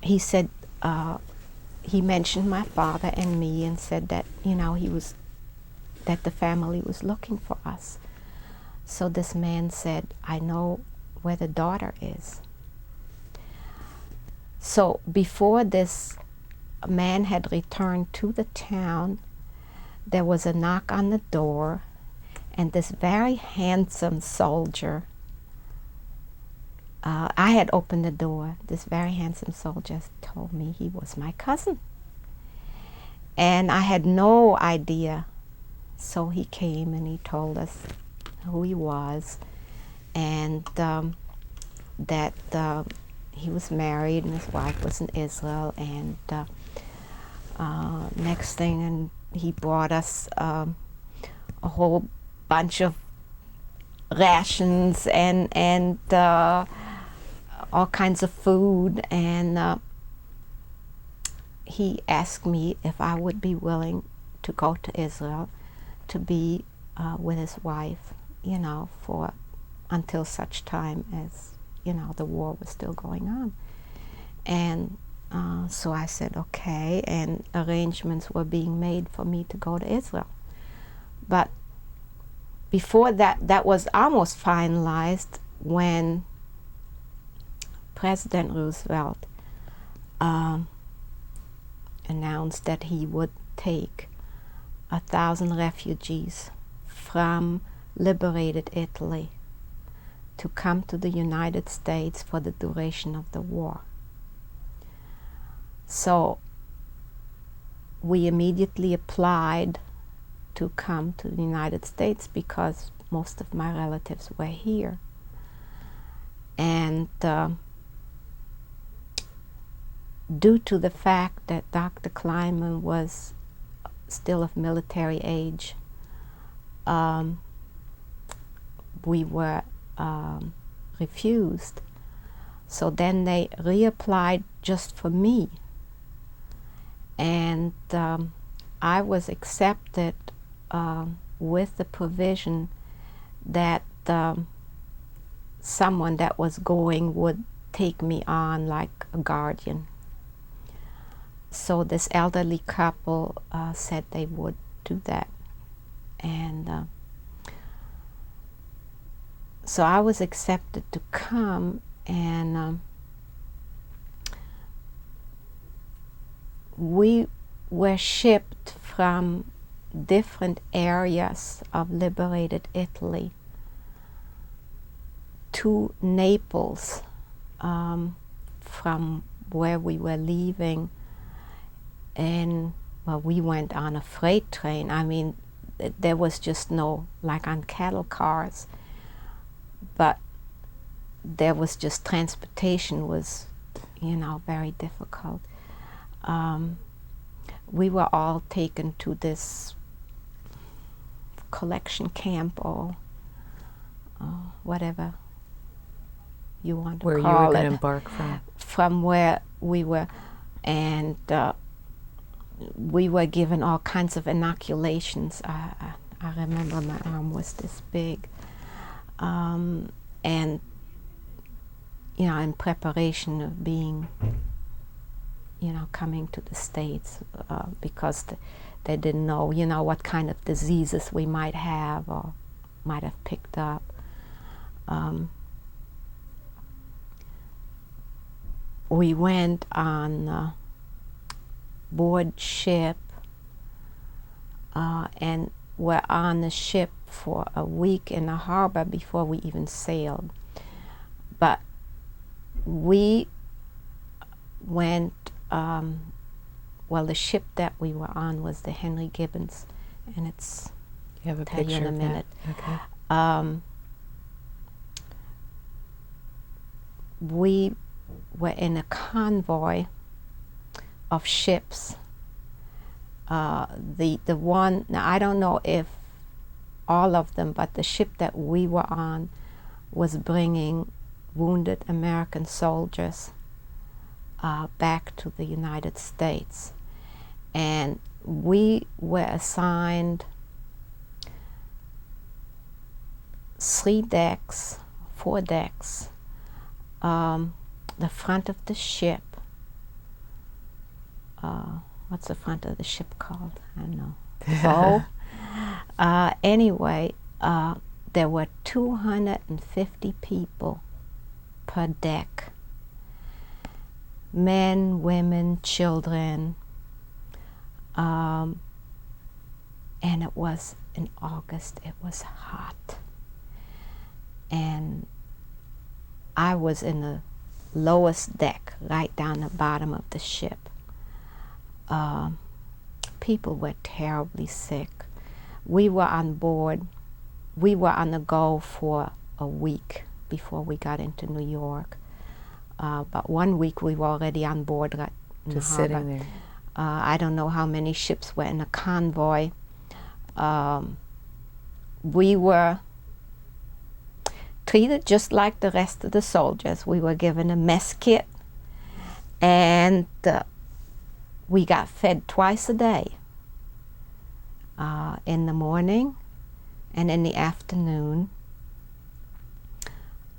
Speaker 2: He said, he mentioned my father and me and said that, that the family was looking for us. So this man said, I know where the daughter is. So before this man had returned to the town, there was a knock on the door, and this very handsome soldier, I had opened the door. This very handsome soldier told me he was my cousin. And I had no idea. So he came and he told us who he was, and that he was married and his wife was in Israel. And next thing, and he brought us a whole bunch of rations and all kinds of food, and he asked me if I would be willing to go to Israel to be with his wife, for until such time as the war was still going on. And so I said okay, and arrangements were being made for me to go to Israel. But before that was almost finalized when President Roosevelt announced that he would take 1,000 refugees from liberated Italy to come to the United States for the duration of the war. So we immediately applied to come to the United States because most of my relatives were here. And due to the fact that Dr. Kleinman was still of military age, we were refused. So then they reapplied just for me. And I was accepted with the provision that someone that was going would take me on like a guardian. So this elderly couple said they would do that. And so I was accepted to come, and we were shipped from different areas of liberated Italy to Naples, from where we were leaving. And well, we went on a freight train. I mean, there was just no, like on cattle cars, but there was just transportation was, you know, very difficult. We were all taken to this collection camp or whatever you want to call it.
Speaker 1: Where you were going to embark from?
Speaker 2: From where we were, and we were given all kinds of inoculations. I remember my arm was this big. And, you know, in preparation of being, you know, coming to the States, because they didn't know, you know, what kind of diseases we might have or might have picked up. We went on board ship and were on the ship for a week in the harbor before we even sailed. But we went, well, the ship that we were on was the Henry Gibbons, and it's,
Speaker 1: You have a
Speaker 2: tell you
Speaker 1: picture
Speaker 2: in a
Speaker 1: of
Speaker 2: minute.
Speaker 1: that? Okay.
Speaker 2: We were in a convoy of ships. The one, now I don't know if all of them, but the ship that we were on was bringing wounded American soldiers back to the United States. And we were assigned 4 decks, the front of the ship. What's the front of the ship called? I don't know. Bow. Anyway, there were 250 people per deck. Men, women, children. And it was in August. It was hot. And I was in the lowest deck, right down the bottom of the ship. People were terribly sick. We were on board. We were on the go for a week before we got into New York. But 1 week we were already on board right in
Speaker 1: Just
Speaker 2: the harbor.
Speaker 1: sitting there.
Speaker 2: I don't know how many ships were in a convoy. We were treated just like the rest of the soldiers. We were given a mess kit, and we got fed twice a day, in the morning and in the afternoon.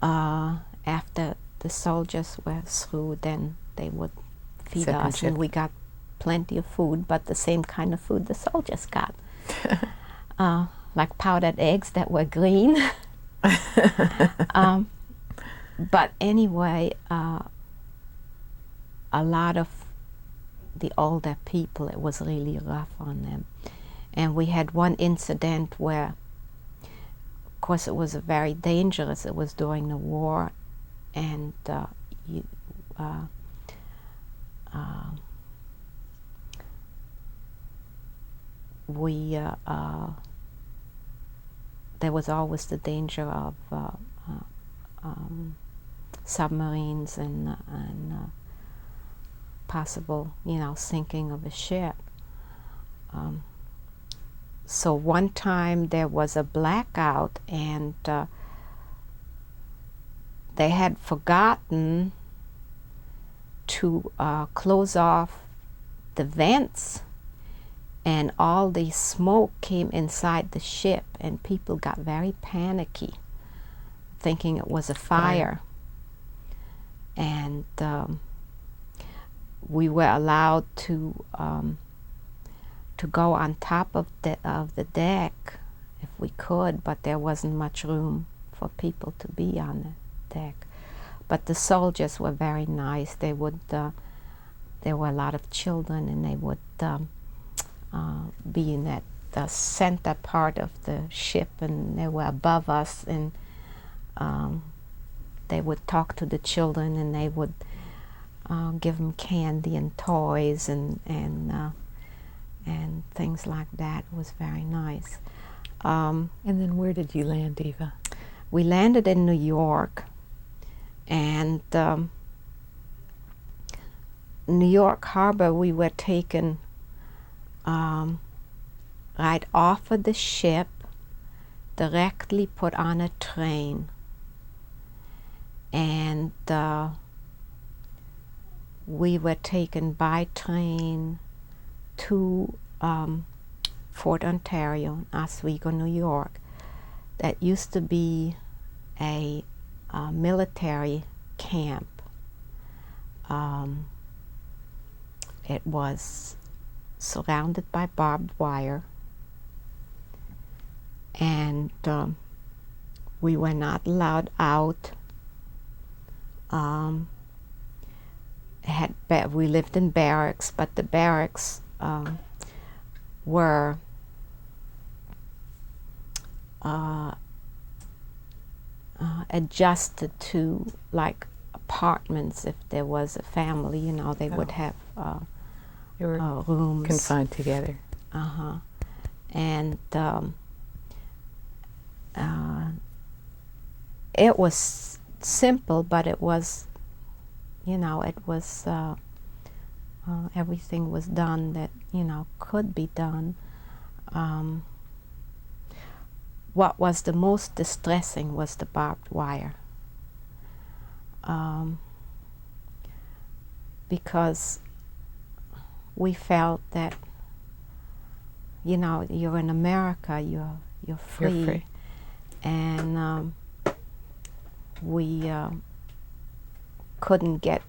Speaker 2: After the soldiers were through, then they would feed
Speaker 1: Second
Speaker 2: us,
Speaker 1: shift.
Speaker 2: and we got plenty of food, but the same kind of food the soldiers got. Like powdered eggs that were green. But anyway, a lot of the older people, it was really rough on them. And we had one incident where, of course, it was very dangerous. It was during the war, and there was always the danger of submarines and possible, you know, sinking of a ship. So one time there was a blackout, and they had forgotten to close off the vents, and all the smoke came inside the ship, and people got very panicky, thinking it was a fire. And we were allowed to go on top of the deck if we could, but there wasn't much room for people to be on the deck. But the soldiers were very nice. They would, there were a lot of children, and they would be in the center part of the ship, and they were above us, and they would talk to the children, and they would give them candy and toys and things like that. It was very nice.
Speaker 1: And then where did you land, Eva?
Speaker 2: We landed in New York, And New York Harbor, we were taken right off of the ship, directly put on a train, and we were taken by train to Fort Ontario, Oswego, New York. That used to be a military camp. It was surrounded by barbed wire, and we were not allowed out. We lived in barracks, but the barracks were adjusted to like apartments. If there was a family, you know, they would have
Speaker 1: They were
Speaker 2: rooms
Speaker 1: confined together.
Speaker 2: And it was simple, but it was, you know, it was everything was done that, you know, could be done. What was the most distressing was the barbed wire, because we felt that, you know, you're in America, you're free.
Speaker 1: You're free.
Speaker 2: And we couldn't get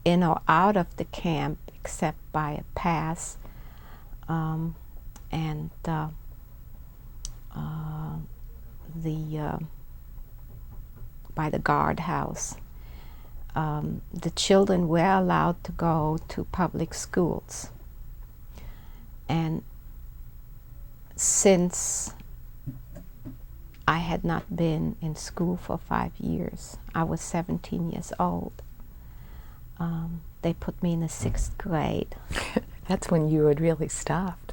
Speaker 2: in or out of the camp except by a pass, and by the guardhouse. The children were allowed to go to public schools, and since I had not been in school for 5 years, I was 17 years old, they put me in the 6th grade.
Speaker 1: That's when you had really stopped.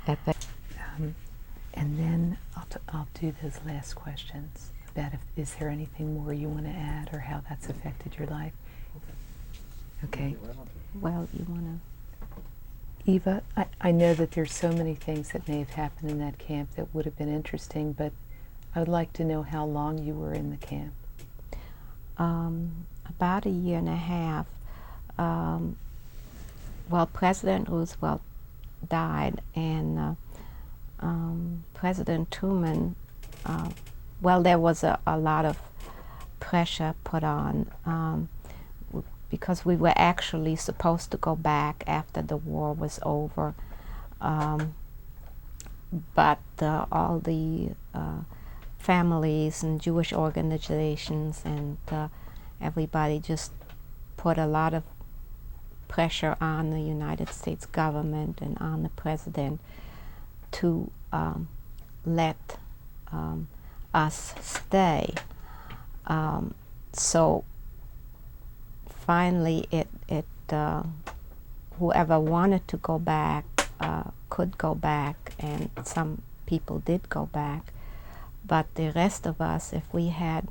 Speaker 1: At that, and then I'll do those last questions about is there anything more you want to add or how that's affected your life? Okay.
Speaker 2: Well, you want to...
Speaker 1: Eva, I know that there's so many things that may have happened in that camp that would have been interesting, but I would like to know how long you were in the camp.
Speaker 2: About 1.5 years. Well, President Roosevelt died, and President Truman, well, there was a lot of pressure put on because we were actually supposed to go back after the war was over, but all the families and Jewish organizations and everybody just put a lot of pressure on the United States government and on the president to let us stay. So finally whoever wanted to go back could go back, and some people did go back. But the rest of us, if we had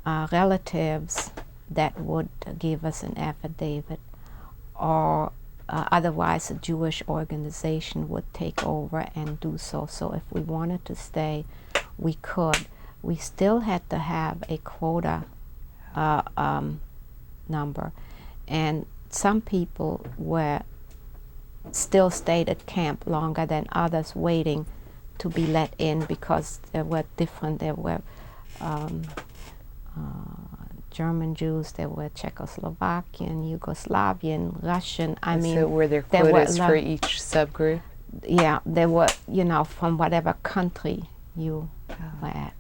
Speaker 2: relatives that would give us an affidavit, or otherwise a Jewish organization would take over and do so. So if we wanted to stay, we could. We still had to have a quota number, and some people were still stayed at camp longer than others, waiting to be let in because there were German Jews, there were Czechoslovakian, Yugoslavian, Russian. I mean,
Speaker 1: so were there quotas for each subgroup?
Speaker 2: Yeah, there were, you know, from whatever country you were at.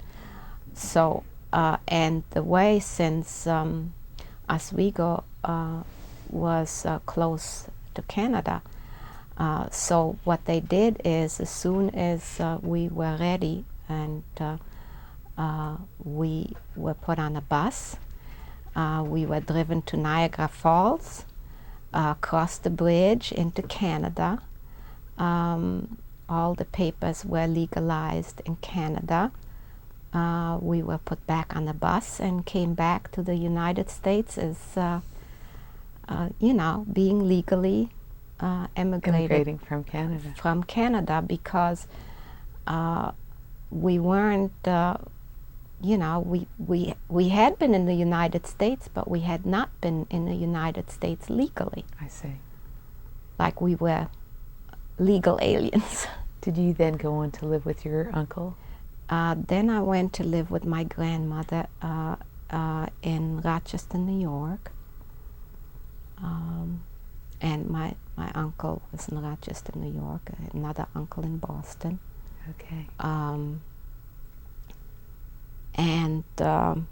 Speaker 2: So, and the way, since Oswego was close to Canada, so what they did is, as soon as we were ready and we were put on a bus, we were driven to Niagara Falls, crossed the bridge into Canada. All the papers were legalized in Canada. we were put back on the bus and came back to the United States as, being legally
Speaker 1: Immigrating from Canada.
Speaker 2: From Canada, because we weren't, we had been in the United States, but we had not been in the United States legally.
Speaker 1: I see.
Speaker 2: Like we were legal aliens.
Speaker 1: Did you then go on to live with your uncle?
Speaker 2: Then I went to live with my grandmother in Rochester, New York. And my uncle was in Rochester, New York. I had another uncle in Boston.
Speaker 1: Okay.
Speaker 2: And the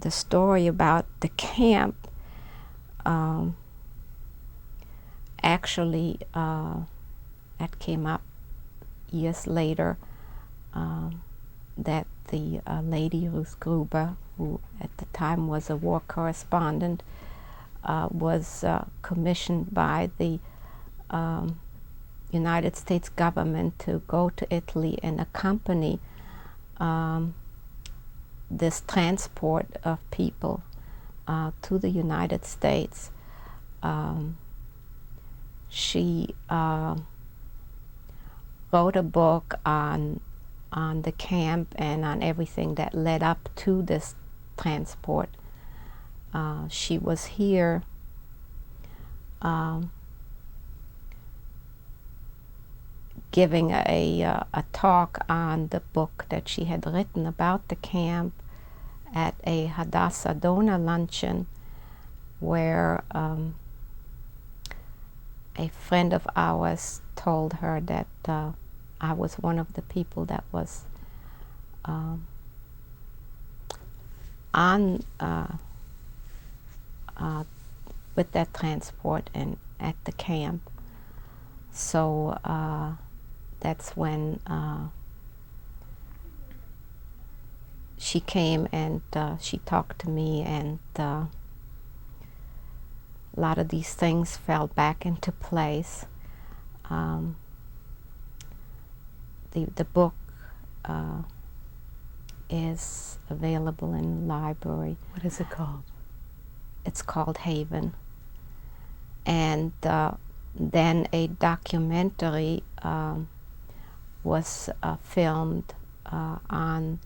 Speaker 2: story about the camp actually that came up years later, that the lady Ruth Gruber, who at the time was a war correspondent, was commissioned by the United States government to go to Italy and accompany this transport of people to the United States. She wrote a book on the camp and on everything that led up to this transport. She was here giving a talk on the book that she had written about the camp at a Hadassah donor luncheon, where a friend of ours told her that I was one of the people that was on with that transport and at the camp. So that's when she came and she talked to me, and a lot of these things fell back into place. The book is available in the library.
Speaker 1: What is it called?
Speaker 2: It's called Haven. And then a documentary was filmed on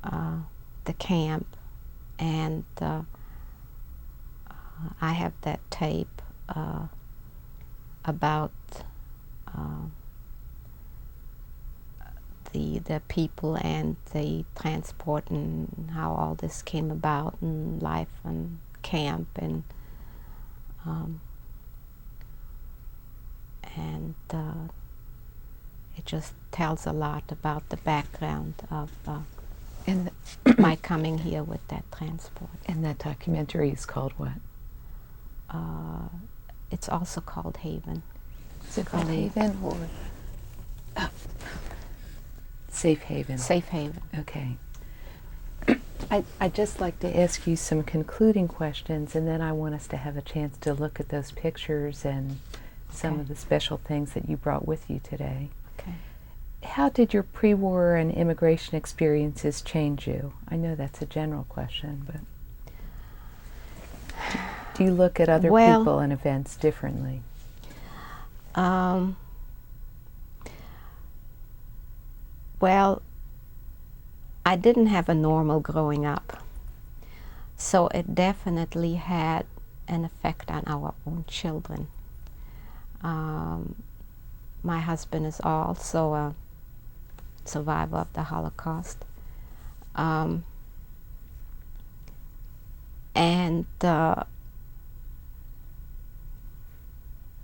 Speaker 2: the camp, and I have that tape about the people and the transport and how all this came about, and life on camp, and it just tells a lot about the background of my coming here with that transport.
Speaker 1: And that documentary is called what?
Speaker 2: It's also called Haven.
Speaker 1: Is it called Haven or Safe Haven?
Speaker 2: Safe Haven.
Speaker 1: Okay. I'd just like to ask you some concluding questions, and then I want us to have a chance to look at those pictures and some of the special things that you brought with you today.
Speaker 2: Okay.
Speaker 1: How did your pre-war and immigration experiences change you? I know that's a general question, but do you look at other people and events differently?
Speaker 2: Well, I didn't have a normal growing up, so it definitely had an effect on our own children. My husband is also a survivor of the Holocaust. And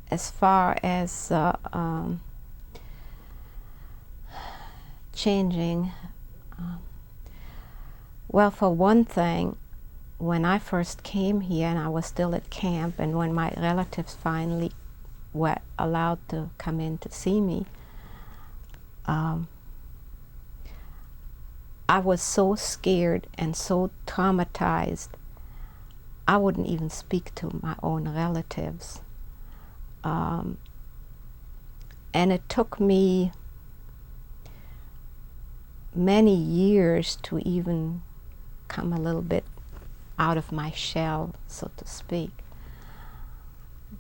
Speaker 2: as far as changing, well, for one thing, when I first came here and I was still at camp, and when my relatives finally were allowed to come in to see me, I was so scared and so traumatized, I wouldn't even speak to my own relatives. And it took me many years to even come a little bit out of my shell, so to speak.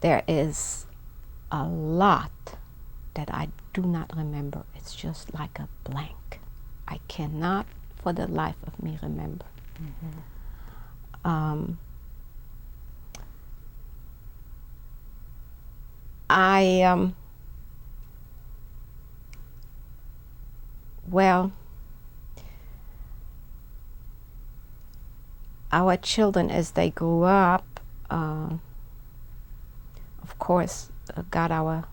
Speaker 2: There is a lot that I do not remember. It's just like a blank. I cannot for the life of me remember. Mm-hmm. Well, our children, as they grew up, of course, got our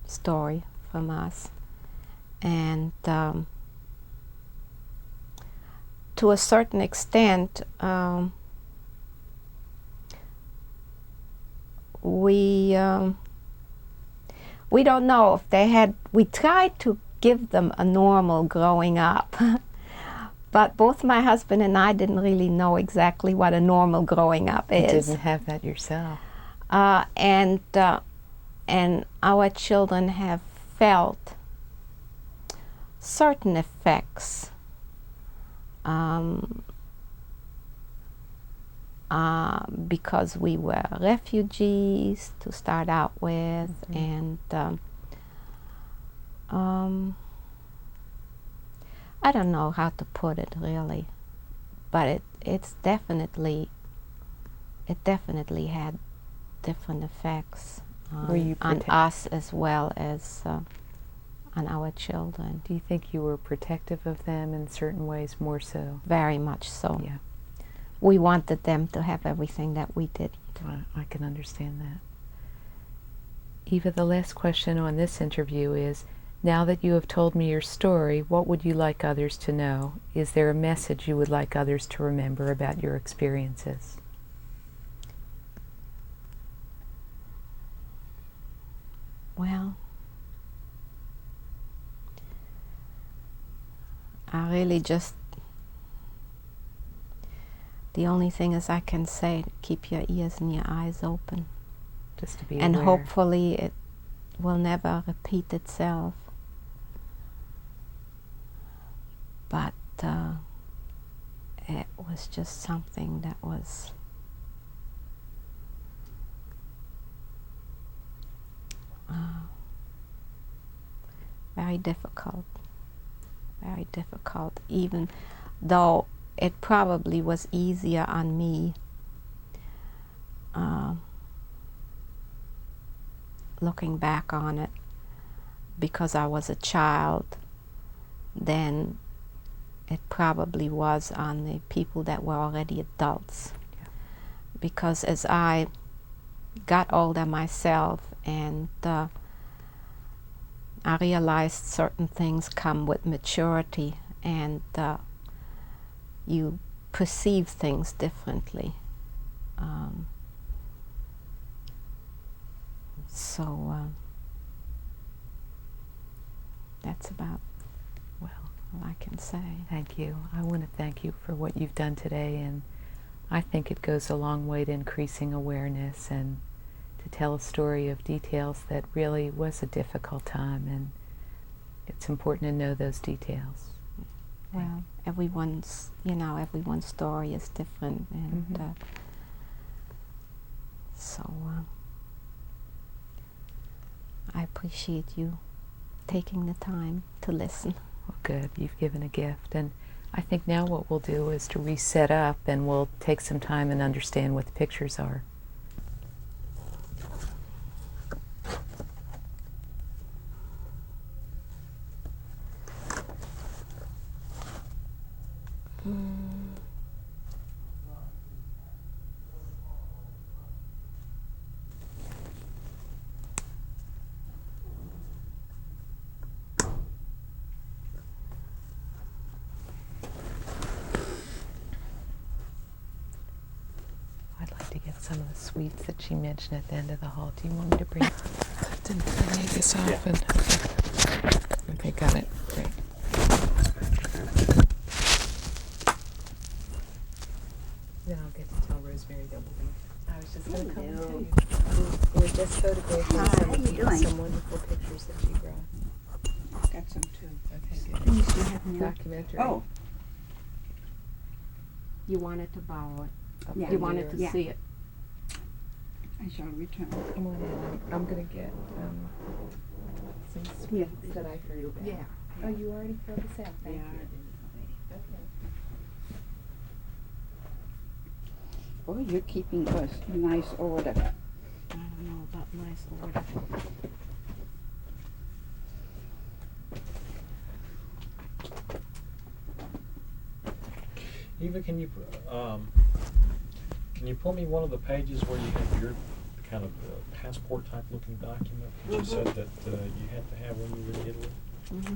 Speaker 2: story from us. And to a certain extent, we don't know if they had, we tried to give them a normal growing up. But both my husband and I didn't really know exactly what a normal growing up is.
Speaker 1: You didn't have that yourself.
Speaker 2: And our children have felt certain effects because we were refugees to start out with, mm-hmm. and I don't know how to put it really, but it definitely had different effects on us as well as on our children.
Speaker 1: Do you think you were protective of them in certain ways more so?
Speaker 2: Very much so.
Speaker 1: Yeah.
Speaker 2: We wanted them to have everything that we did.
Speaker 1: I can understand that. Eva, the last question on this interview is, now that you have told me your story, what would you like others to know? Is there a message you would like others to remember about your experiences?
Speaker 2: Well, I really just, the only thing is I can say, keep your ears and your eyes open.
Speaker 1: Just to be
Speaker 2: and
Speaker 1: aware.
Speaker 2: Hopefully it will never repeat itself. But it was just something that was very difficult, even though it probably was easier on me looking back on it because I was a child than it probably was on the people that were already adults. Yeah. Because as I got older myself and I realized certain things come with maturity and you perceive things differently. So that's about all I can say.
Speaker 1: Thank you. I want to thank you for what you've done today, and I think it goes a long way to increasing awareness and to tell a story of details that really was a difficult time, and it's important to know those details.
Speaker 2: Well, everyone's story is different, and mm-hmm. So I appreciate you taking the time to listen.
Speaker 1: Well, good. You've given a gift, and I think now what we'll do is to reset up, and we'll take some time and understand what the pictures are. Some of the sweets that she mentioned at the end of the hall. Do you want me to bring? Didn't I need this off? Yeah. Okay, got it. Great. Then I'll get to tell Rosemary that we'll be out was just going to come and tell
Speaker 3: Hello.
Speaker 1: you. We're just photographing
Speaker 3: Hi, how you doing?
Speaker 1: some wonderful pictures that she brought.
Speaker 3: Got some too.
Speaker 1: Okay, good.
Speaker 3: These you have in your...
Speaker 1: Documentary.
Speaker 3: Oh,
Speaker 2: You wanted to borrow it.
Speaker 3: Yeah.
Speaker 2: You wanted to
Speaker 3: Yeah.
Speaker 2: see it.
Speaker 3: I shall return.
Speaker 1: Come on in. I'm going to get some
Speaker 3: Yeah.
Speaker 1: sweets that I heard about.
Speaker 3: Yeah.
Speaker 1: Oh, you already filled this out? Thank you. Okay.
Speaker 3: Boy, you're keeping us in nice order.
Speaker 2: I don't know about nice order.
Speaker 4: Eva, can you pull me one of the pages where you have your kind of passport type looking document that you said that you had to have when you were in Italy?
Speaker 2: Mm-hmm.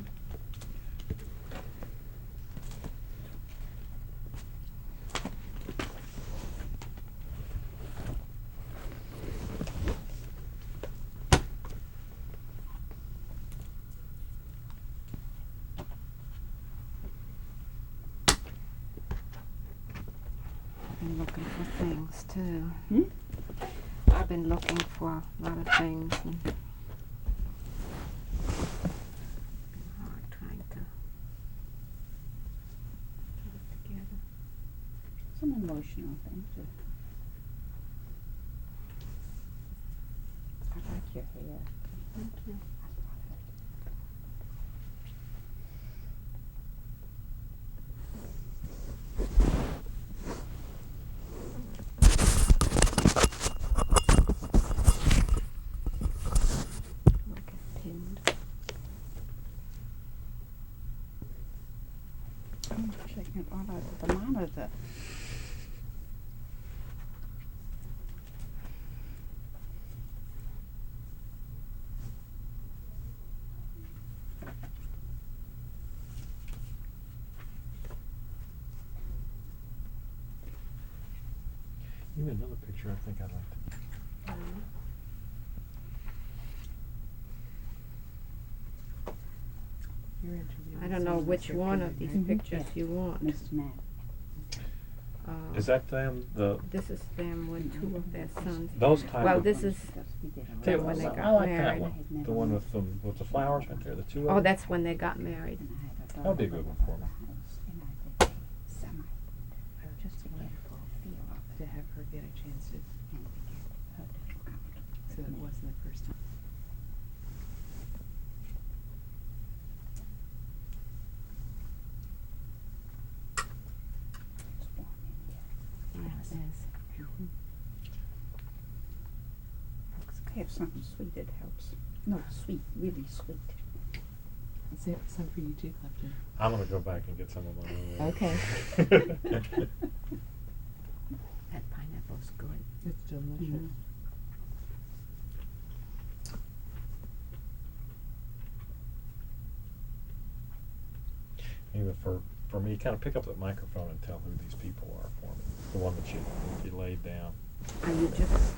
Speaker 2: I've been looking for things too.
Speaker 3: Hmm?
Speaker 2: I've been looking for a lot of things and trying to put it together.
Speaker 3: Some emotional thing too. I like your hair.
Speaker 2: Thank you. Look at pinned.
Speaker 3: I'm checking it all out of the monitor.
Speaker 4: Even another picture I think I'd like to.
Speaker 1: You're interviewing
Speaker 2: I don't know
Speaker 1: someone
Speaker 2: which
Speaker 1: that's
Speaker 2: one
Speaker 1: your
Speaker 2: of these
Speaker 1: friend, right?
Speaker 2: pictures
Speaker 3: Yeah.
Speaker 2: you want.
Speaker 3: Mrs. Matt.
Speaker 4: Is that them?
Speaker 2: This is them with two of their sons.
Speaker 4: Those type
Speaker 2: Well,
Speaker 4: of.
Speaker 2: this is
Speaker 4: Yeah,
Speaker 2: when they
Speaker 4: I
Speaker 2: got
Speaker 4: like
Speaker 2: married.
Speaker 4: that one. The one with the flowers right there. The two of
Speaker 2: Oh,
Speaker 4: them.
Speaker 2: that's when they got married.
Speaker 4: That'll be a good one for me.
Speaker 1: Just wonderful to have her get a chance to, so it wasn't the first time.
Speaker 2: Yeah, it is.
Speaker 3: Have something sweet that helps. No, sweet, really sweet.
Speaker 1: Is there some for you too, Clifton?
Speaker 4: I'm gonna go back and get some of my own.
Speaker 1: Okay.
Speaker 2: That pineapple's good.
Speaker 1: It's delicious.
Speaker 3: Mhm.
Speaker 4: Eva, for me, kind of pick up that microphone and tell who these people are for me. The one that you laid down.
Speaker 2: Are you just?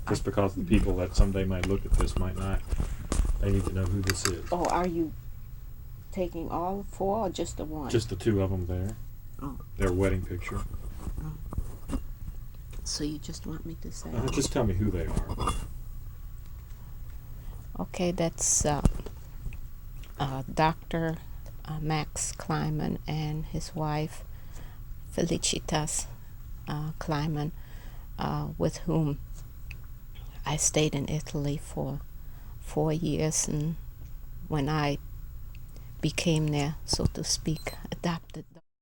Speaker 4: Just because the people that someday might look at this might not, they need to know who this is.
Speaker 2: Oh, are you taking all four or just the one?
Speaker 4: Just the two of them there.
Speaker 2: Oh.
Speaker 4: Their wedding picture.
Speaker 2: So you just want me to say?
Speaker 4: Just tell me who they are.
Speaker 2: Okay, that's Dr. Max Kleiman and his wife Felicitas Kleiman, with whom I stayed in Italy for 4 years, and when I became their, so to speak, adopted